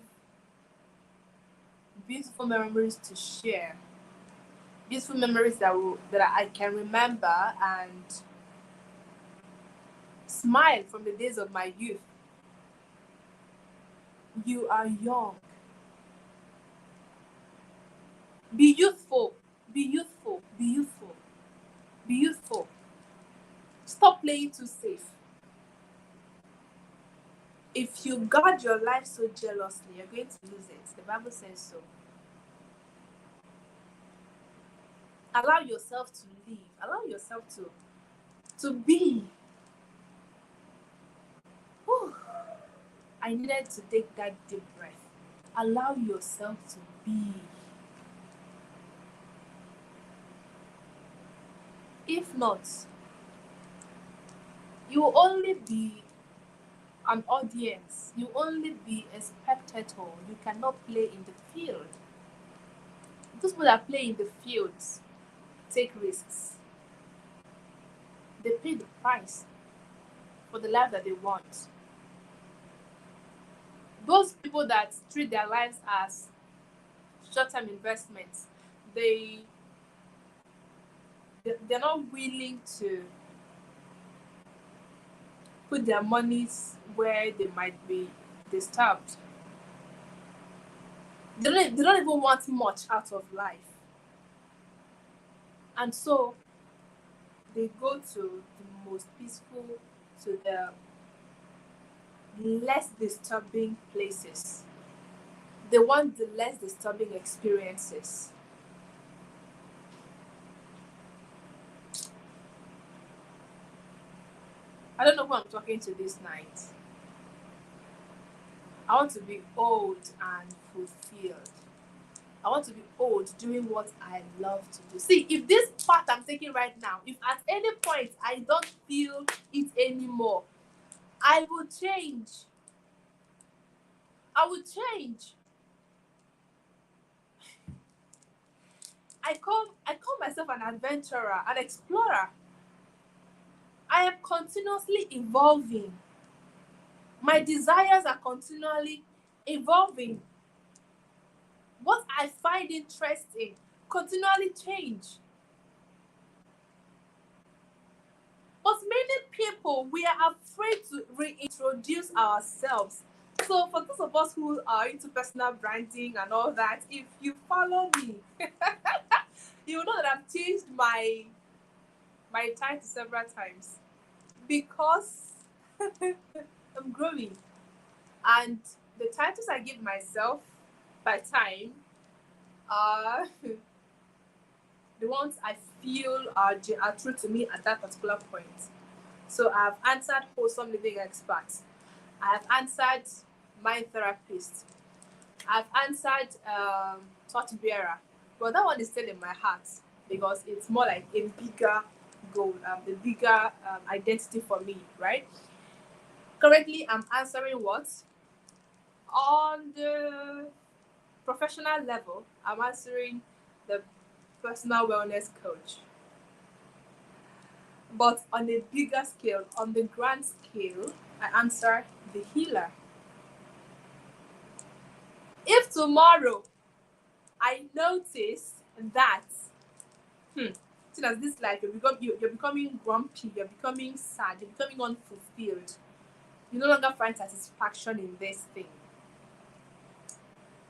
beautiful memories to share. Beautiful memories that I can remember and smile from the days of my youth. You are young. Be youthful. Be youthful. Be youthful. Be youthful. Stop playing too safe. If you guard your life so jealously, you're going to lose it. The Bible says so. Allow yourself to live. Allow yourself to be. Whew. I needed to take that deep breath. Allow yourself to be. If not, you will only be an audience. You will only be a spectator. You cannot play in the field. Those people that play in the fields take risks. They pay the price for the life that they want. Those people that treat their lives as short-term investments, they're not willing to put their monies where they might be disturbed. They don't even want much out of life. And so they go to the most peaceful, to the less disturbing places. They want the less disturbing experiences. I don't know who I'm talking to this night. I want to be old and fulfilled. I want to be old doing what I love to do. See, if this path I'm taking right now, if at any point I don't feel it anymore, I will change. I will change. I call myself an adventurer, an explorer. I am continuously evolving. My desires are continually evolving. What I find interesting continually change. But many people, we are afraid to reintroduce ourselves. So for those of us who are into personal branding and all that, if you follow me, you will know that I've changed my title several times because I'm growing. And the titles I give myself by time are the ones I feel are true to me at that particular point. So I've answered wholesome living expert. I've answered mind therapist. I've answered thought bearer. But that one is still in my heart because it's more like a bigger goal, the bigger identity for me, right? Currently, I'm answering what? On the professional level, I'm answering the personal wellness coach. But on a bigger scale, on the grand scale, I answer the healer. If tomorrow I notice that, see that this life you're becoming grumpy, you're becoming sad, you're becoming unfulfilled, you no longer find satisfaction in this thing,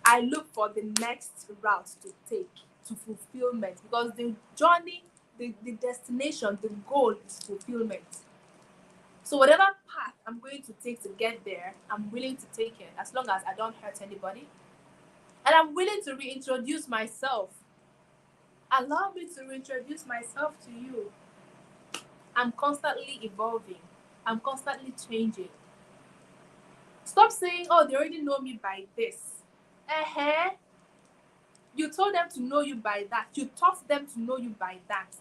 I look for the next route to take to fulfillment because the journey, the destination, the goal is fulfillment. So whatever path I'm going to take to get there, I'm willing to take it as long as I don't hurt anybody. And I'm willing to reintroduce myself. Allow me to reintroduce myself to you. I'm constantly evolving. I'm constantly changing. Stop saying, oh, they already know me by this. You told them to know you by that. You taught them to know you by that.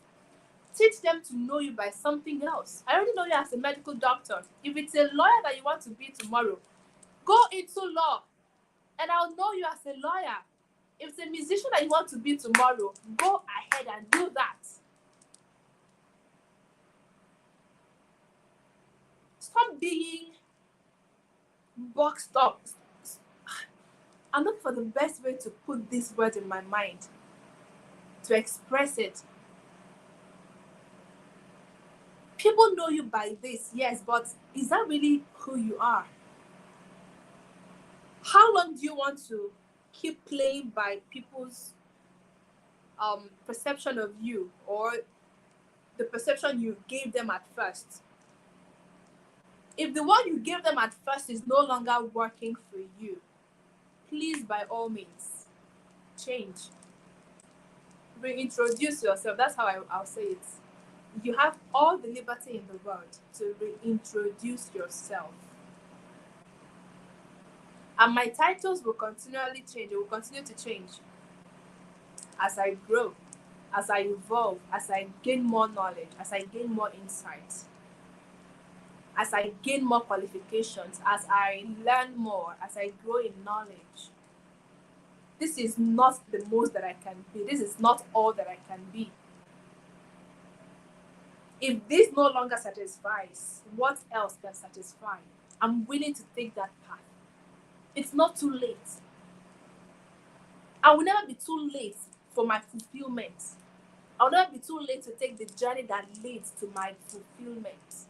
Teach them to know you by something else. I already know you as a medical doctor. If it's a lawyer that you want to be tomorrow, go into law and I'll know you as a lawyer. If it's a musician that you want to be tomorrow, go ahead and do that. Stop being boxed up. I'm looking for the best way to put this word in my mind, to express it. People know you by this, yes, but is that really who you are? How long do you want to keep playing by people's perception of you or the perception you gave them at first? If the one you gave them at first is no longer working for you, please, by all means, change. Reintroduce yourself. That's how I'll say it. You have all the liberty in the world to reintroduce yourself. And my titles will continually change. It will continue to change as I grow, as I evolve, as I gain more knowledge, as I gain more insights, as I gain more qualifications, as I learn more, as I grow in knowledge. This is not the most that I can be. This is not all that I can be. If this no longer satisfies, what else can satisfy? I'm willing to take that path. It's not too late. I will never be too late for my fulfillment. I will never be too late to take the journey that leads to my fulfillment,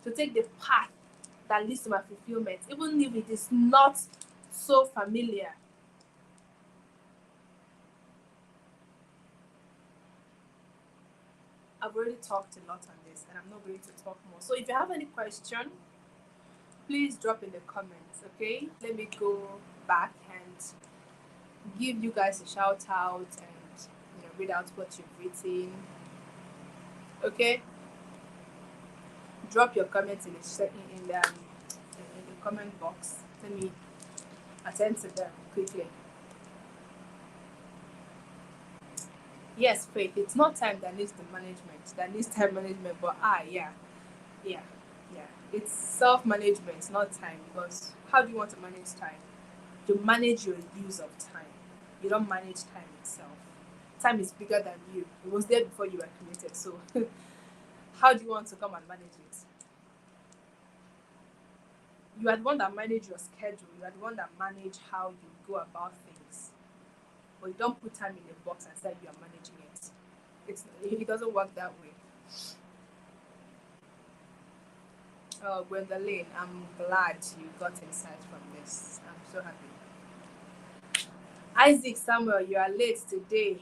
to take the path that leads to my fulfillment, even if it is not so familiar. talked a lot on this, and I'm not going to talk more. So if you have any question, please drop in the comments, okay? Let me go back and give you guys a shout out and read out what you've written. Okay? Drop your comments in the comment box. Let me attend to them quickly. Yes, Faith, it's not time that needs the management. That needs time management, but yeah. It's self-management, not time. Because how do you want to manage time? You manage your use of time. You don't manage time itself. Time is bigger than you. It was there before you were created. So how do you want to come and manage it? You are the one that manage your schedule. You are the one that manage how you go about things. But you don't put time in a box and say you are managing it. It doesn't work that way. Oh, Gwendolyn, I'm glad you got insight from this. I'm so happy. Isaac Samuel, you are late today.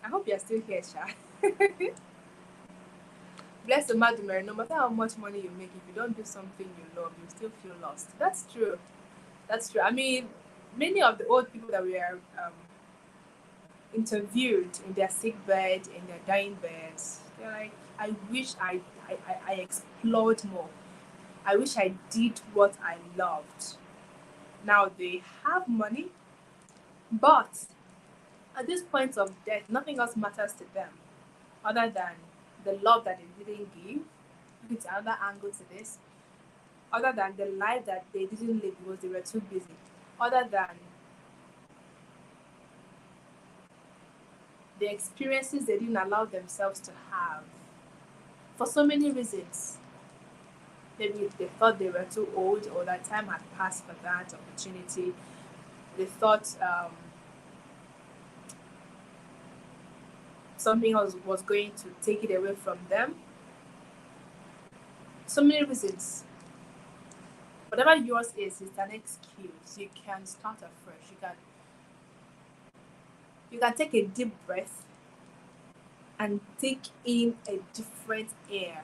I hope you're still here, Sha. Bless the Madumere, no matter how much money you make, if you don't do something you love, you still feel lost. That's true. That's true. I mean, many of the old people that we are interviewed in their sick bed, in their dying beds, they're like, I wish I explored more. I wish I did what I loved. Now they have money, but at this point of death, nothing else matters to them other than the love that they didn't give. Look at another angle to this. Other than the life that they didn't live because they were too busy. Other than the experiences they didn't allow themselves to have. For so many reasons. Maybe they thought they were too old or that time had passed for that opportunity. They thought something else was going to take it away from them. So many reasons. Whatever yours is, it's an excuse. You can start afresh. You can take a deep breath and take in a different air.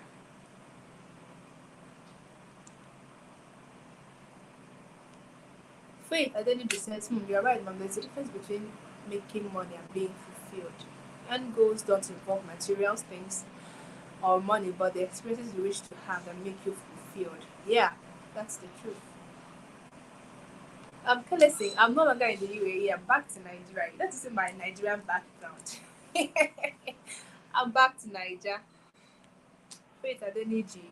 Faith identity says, you're right, mom. There's a difference between making money and being fulfilled. End goals don't involve material things or money, but the experiences you wish to have that make you fulfilled. Yeah, that's the truth. Listen, I'm no longer in the UAE. I'm back to Nigeria. That is my Nigerian background. I'm back to Nigeria. Faith identity.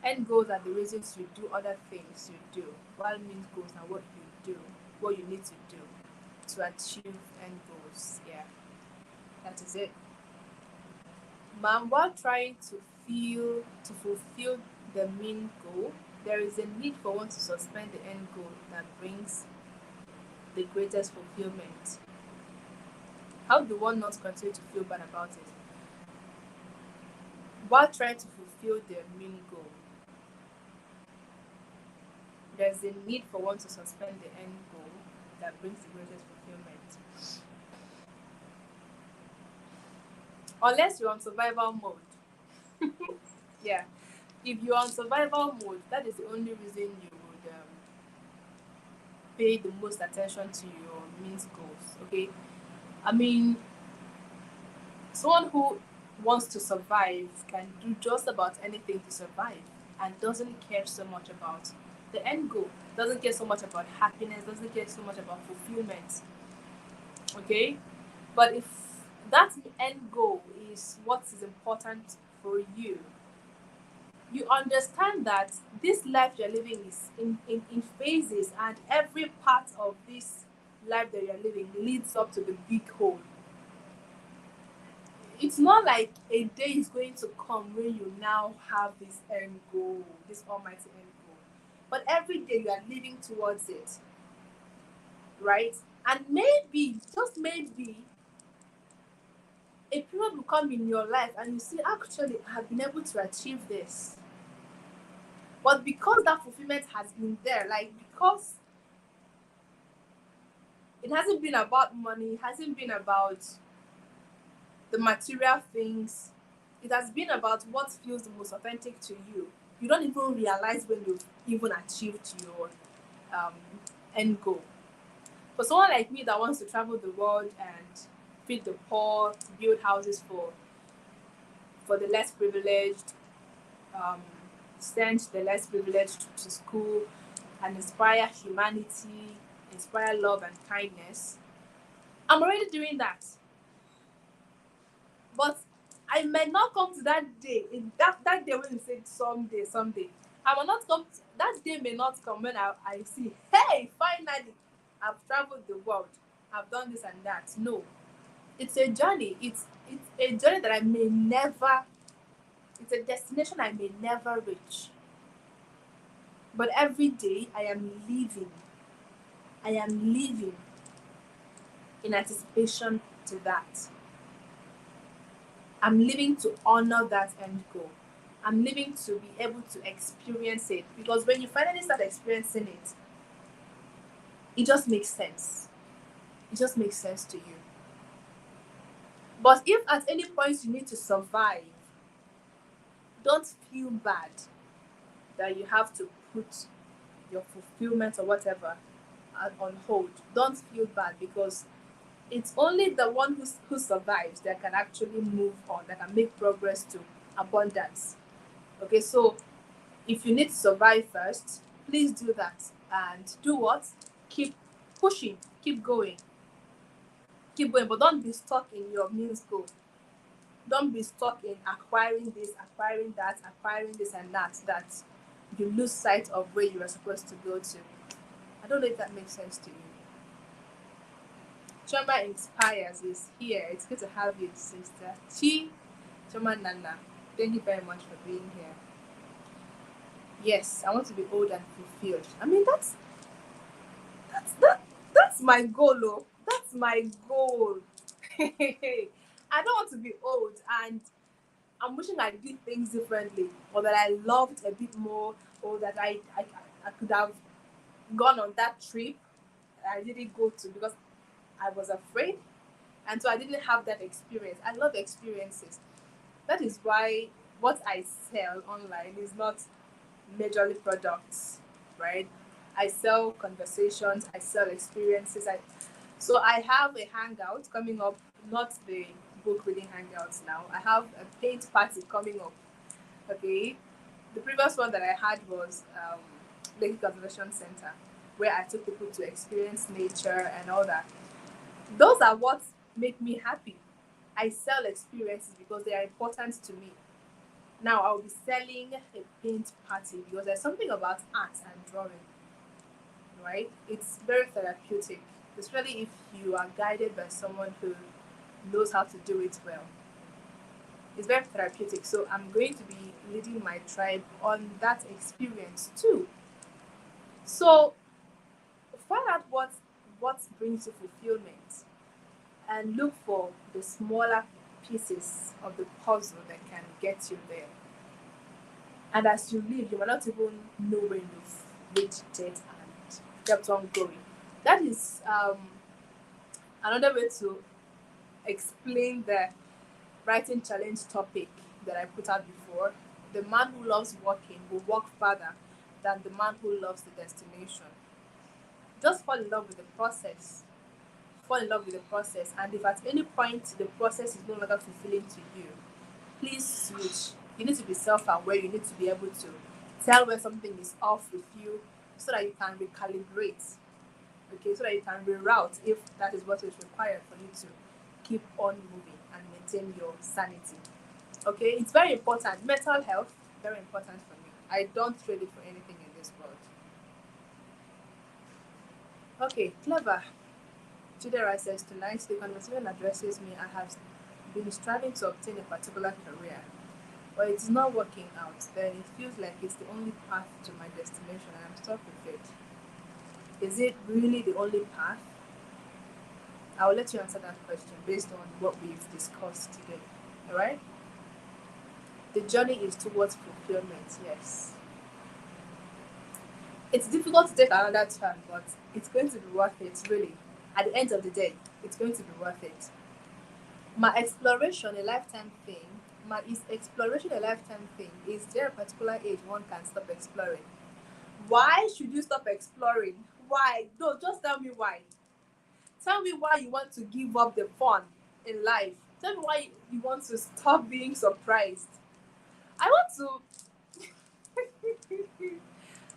End goals are the reasons you do other things you do, while means goals are what you do, what you need to do to achieve end goals. Yeah, that is it. Man, while trying to fulfill the main goal, there is a need for one to suspend the end goal that brings the greatest fulfillment. How do one not continue to feel bad about it? While trying to fulfill the main goal, there's a need for one to suspend the end goal that brings the greatest fulfillment. Unless you're on survival mode. Yeah. If you're on survival mode, that is the only reason you would pay the most attention to your means goals. Okay. I mean, someone who wants to survive can do just about anything to survive and doesn't care so much about the end goal, doesn't care so much about happiness, doesn't care so much about fulfillment. Okay? But if that end goal is what is important for you, you understand that this life you're living is in phases, and every part of this life that you're living leads up to the big whole. It's not like a day is going to come when you now have this end goal, this almighty end goal. But every day you are living towards it. Right? And maybe, just maybe, a period will come in your life and you see, actually, I have been able to achieve this. But because that fulfillment has been there, like because it hasn't been about money, it hasn't been about the material things. It has been about what feels the most authentic to you. You don't even realize when you've even achieved your um, end goal. For someone like me that wants to travel the world and feed the poor, build houses for the less privileged, um, send the less privileged to school, and inspire humanity, inspire love and kindness, I'm already doing that. But I might not come to that day. That day when you say someday, I will not come. That day may not come when I see, hey, finally, I've traveled the world. I've done this and that. No, it's a journey. It's a journey that I may never. It's a destination I may never reach. But every day I am living. I am living in anticipation to that. I'm living to honor that end goal. I'm living to be able to experience it, because when you finally start experiencing it, it just makes sense. It just makes sense to you. But if at any point you need to survive, don't feel bad that you have to put your fulfillment or whatever on hold. Don't feel bad, because it's only the one who survives that can actually move on, that can make progress to abundance. Okay, so if you need to survive first, please do that. And do what? Keep pushing, keep going, but don't be stuck in your means goal. Don't be stuck in acquiring this, acquiring that, acquiring this and that you lose sight of where you are supposed to go to. I don't know if that makes sense to you. Choma Inspires is here. It's good to have you, sister. Choma Nana, thank you very much for being here. Yes, I want to be old and fulfilled. I mean, that's my goal, oh. That's my goal. I don't want to be old, and I'm wishing I did things differently, or that I loved a bit more, or that I could have gone on that trip that I didn't go to because I was afraid, and so I didn't have that experience. I love experiences. That is why what I sell online is not majorly products, right? I sell conversations, I sell experiences. So I have a hangout coming up, not the book reading hangouts now. I have a paint party coming up. Okay. The previous one that I had was Lake Conservation Center, where I took people to experience nature and all that. Those are what make me happy. I sell experiences because they are important to me. Now I'll be selling a paint party because there's something about art and drawing, right? It's very therapeutic, especially if you are guided by someone who knows how to do it well. It's very therapeutic. So I'm going to be leading my tribe on that experience too. So find out what brings you fulfillment, and look for the smaller pieces of the puzzle that can get you there. And as you live, you might not even know when you've reached it and kept on going. That is another way to explain the writing challenge topic that I put out before. The man who loves walking will walk farther than the man who loves the destination. Just fall in love with the process. Fall in love with the process. And if at any point the process is no longer fulfilling to you, please switch. You need to be self-aware. You need to be able to tell when something is off with you, so that you can recalibrate. Okay, so that you can reroute if that is what is required for you to keep on moving and maintain your sanity. Okay, it's very important. Mental health, very important for me. I don't trade it for anything in this world. Okay, clever. Chidera says, tonight the conversation addresses me. I have been striving to obtain a particular career, but it's not working out. Then it feels like it's the only path to my destination and I'm stuck with it. Is it really the only path? I'll let you answer that question based on what we've discussed today. Alright? The journey is towards fulfillment, yes. It's difficult to take another turn, but it's going to be worth it, really. At the end of the day, it's going to be worth it. My exploration a lifetime thing. My is exploration a lifetime thing? Is there a particular age one can stop exploring? Why should you stop exploring? Why? No, just tell me why. Tell me why you want to give up the fun in life. Tell me why you want to stop being surprised. I want to.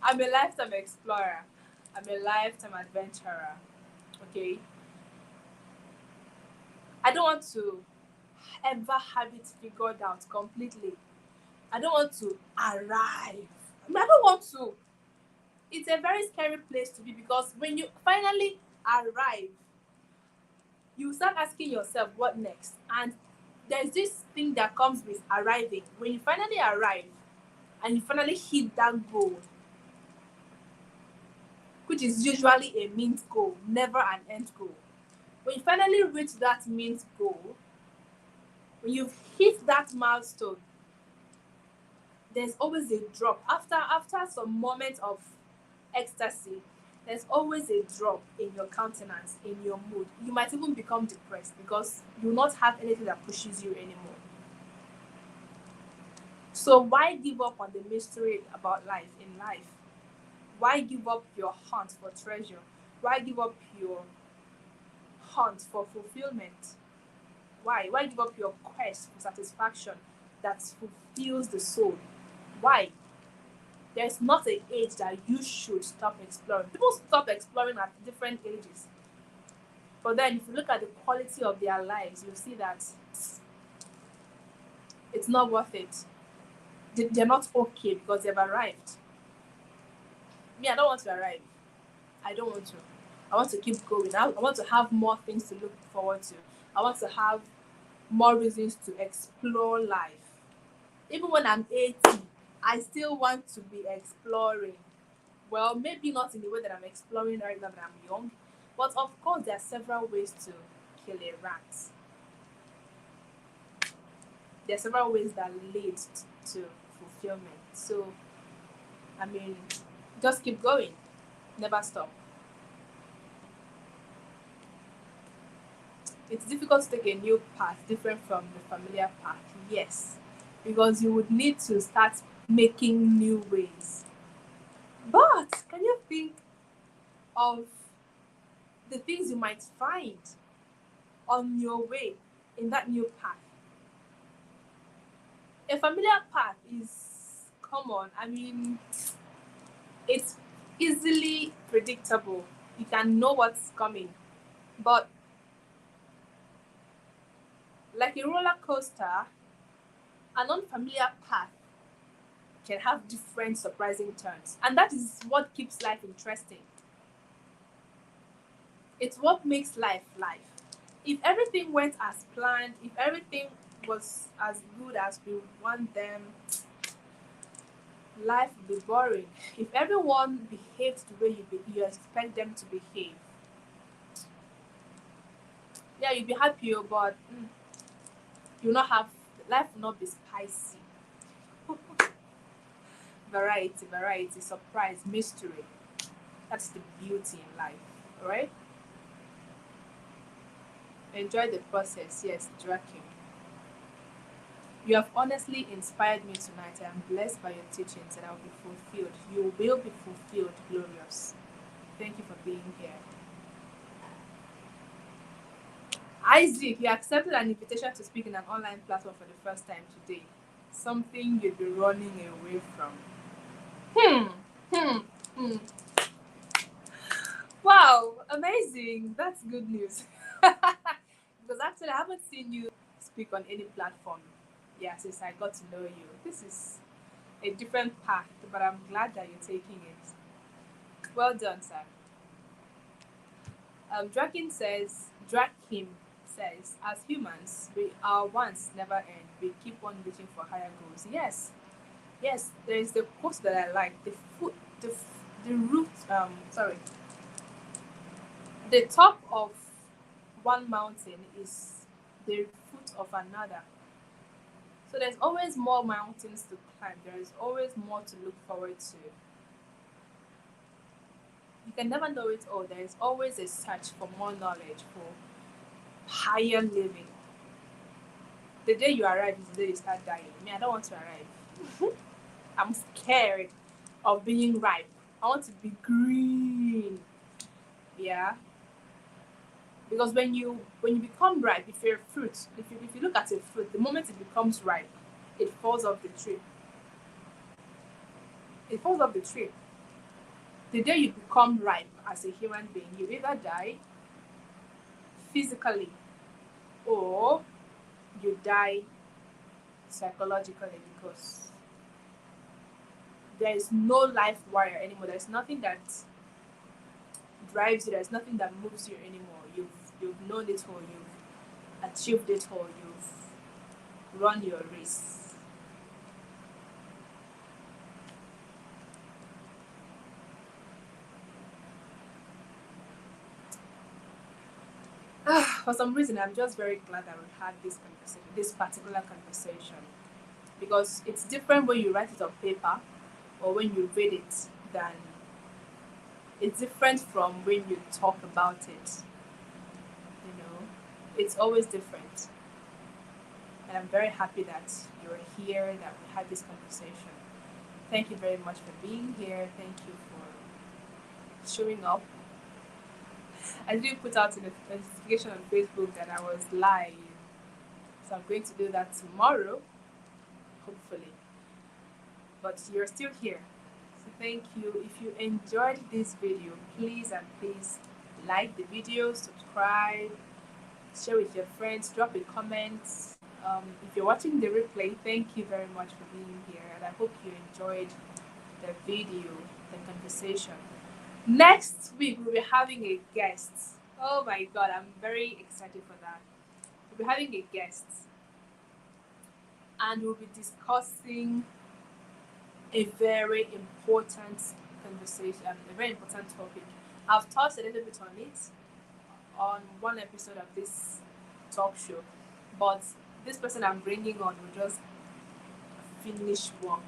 I'm a lifetime explorer. I'm a lifetime adventurer. Okay. I don't want to ever have it figured out completely. I don't want to arrive. I don't want to. It's a very scary place to be because when you finally arrive, you start asking yourself what next. And there's this thing that comes with arriving. When you finally arrive and you finally hit that goal, which is usually a means goal, never an end goal. When you finally reach that means goal, when you've hit that milestone, there's always a drop. After some moment of ecstasy, there's always a drop in your countenance, in your mood. You might even become depressed because you will not have anything that pushes you anymore. So why give up on the mystery about life in life? Why give up your hunt for treasure? Why give up your hunt for fulfillment? Why? Why give up your quest for satisfaction that fulfills the soul? Why? There's not an age that you should stop exploring. People stop exploring at different ages. But then if you look at the quality of their lives, you'll see that it's not worth it. They're not okay because they've arrived. Me, I don't want to arrive. I don't want to. I want to keep going. I want to have more things to look forward to. I want to have more reasons to explore life. Even when I'm 80, I still want to be exploring. Well, maybe not in the way that I'm exploring right now that I'm young, but of course, there are several ways to kill a rat. There are several ways that lead to fulfillment. So, I mean, just keep going, never stop. It's difficult to take a new path different from the familiar path, yes, because you would need to start making new ways. But can you think of the things you might find on your way in that new path? A familiar path is common. I mean, it's easily predictable. You can know what's coming. But like a roller coaster, an unfamiliar path can have different surprising turns. And that is what keeps life interesting. It's what makes life life. If everything went as planned, if everything was as good as we would want them, life would be boring. If everyone behaved the way you expect them to behave, yeah, you'd be happy, but you'll not have life will not be spicy. Variety, surprise, mystery. That's the beauty in life, alright? Enjoy the process, yes, Draken. You have honestly inspired me tonight. I am blessed by your teachings and I will be fulfilled. You will be fulfilled, glorious. Thank you for being here. Isaac, you accepted an invitation to speak in an online platform for the first time today. Something you'd be running away from. Hmm, hmm, hmm. Wow, amazing. That's good news. Because actually, I haven't seen you speak on any platform, yeah, since I got to know you. This is a different path, but I'm glad that you're taking it. Well done, sir. Drakim says, as humans, our wants never end. We keep on reaching for higher goals. Yes, yes. There is the quote that I like. The root. Sorry. The top of one mountain is the foot of another. So there's always more mountains to climb. There is always more to look forward to. You can never know it all. There is always a search for more knowledge, for higher living. The day you arrive is the day you start dying. Me, I don't want to arrive. I'm scared of being ripe. I want to be green. Yeah. Because when you become ripe, if you're a fruit, if you look at a fruit, the moment it becomes ripe, it falls off the tree. It falls off the tree. The day you become ripe as a human being, you either die physically or you die psychologically, because there is no life wire anymore. There's nothing that drives you. There's nothing that moves you anymore. You've known it all. You've achieved it all. You've run your race. For some reason, I'm just very glad that we had this particular conversation, because it's different when you write it on paper or when you read it. Than It's different from when you talk about it. You know, it's always different. And I'm very happy that you're here, that we had this conversation. Thank you very much for being here. Thank you for showing up. I did put out a notification on Facebook that I was live. So I'm going to do that tomorrow, hopefully. But you're still here. So thank you. If you enjoyed this video, please and please like the video, subscribe, share with your friends, drop a comment. If you're watching the replay, thank you very much for being here, and I hope you enjoyed the video, the conversation. Next week, we'll be having a guest. Oh my god, I'm very excited for that. We'll be having a guest, and we'll be discussing a very important conversation, a very important topic. I've touched a little bit on it on one episode of this talk show, but this person I'm bringing on will just finish work.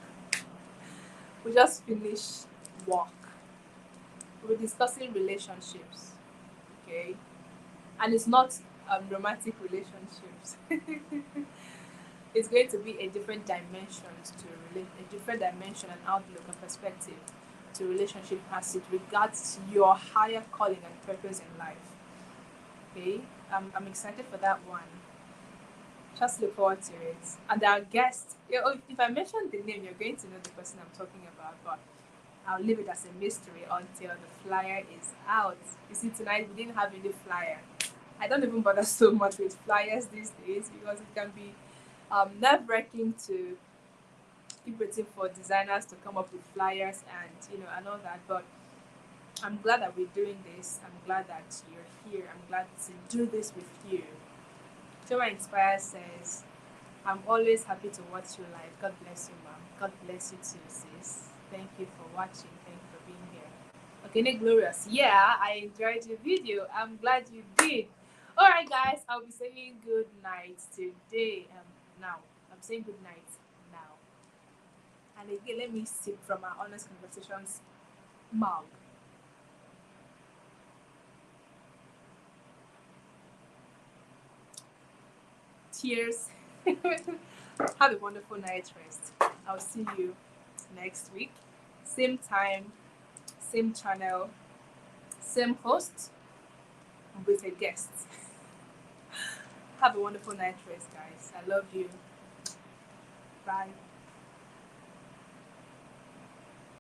We just finish work. We're discussing relationships, okay? And it's not romantic relationships. It's going to be a different dimension a different dimension and outlook and perspective to relationship as it regards your higher calling and purpose in life. Okay, I'm excited for that one. Just look forward to it. And our guest, if I mention the name, you're going to know the person I'm talking about, but I'll leave it as a mystery until the flyer is out. You see, tonight we didn't have any flyer. I don't even bother so much with flyers these days, because it can be nerve-wracking to keep waiting for designers to come up with flyers and all that. But I'm glad that we're doing this. I'm glad that you're here. I'm glad to do this with you. Choma Inspire says, I'm always happy to watch you live. God bless you, ma'am. God bless you too, sis. Thank you for watching. Thank you for being here. Okay, Nick Glorious. Yeah, I enjoyed your video. I'm glad you did. All right, guys. I'll be saying good night today. Now. I'm saying good night now. And again, let me sip from our Honest Conversations mug. Cheers. Have a wonderful night rest. I'll see you next week. Same time, same channel, same host with a guest. Have a wonderful night rest, guys. I love you. Bye.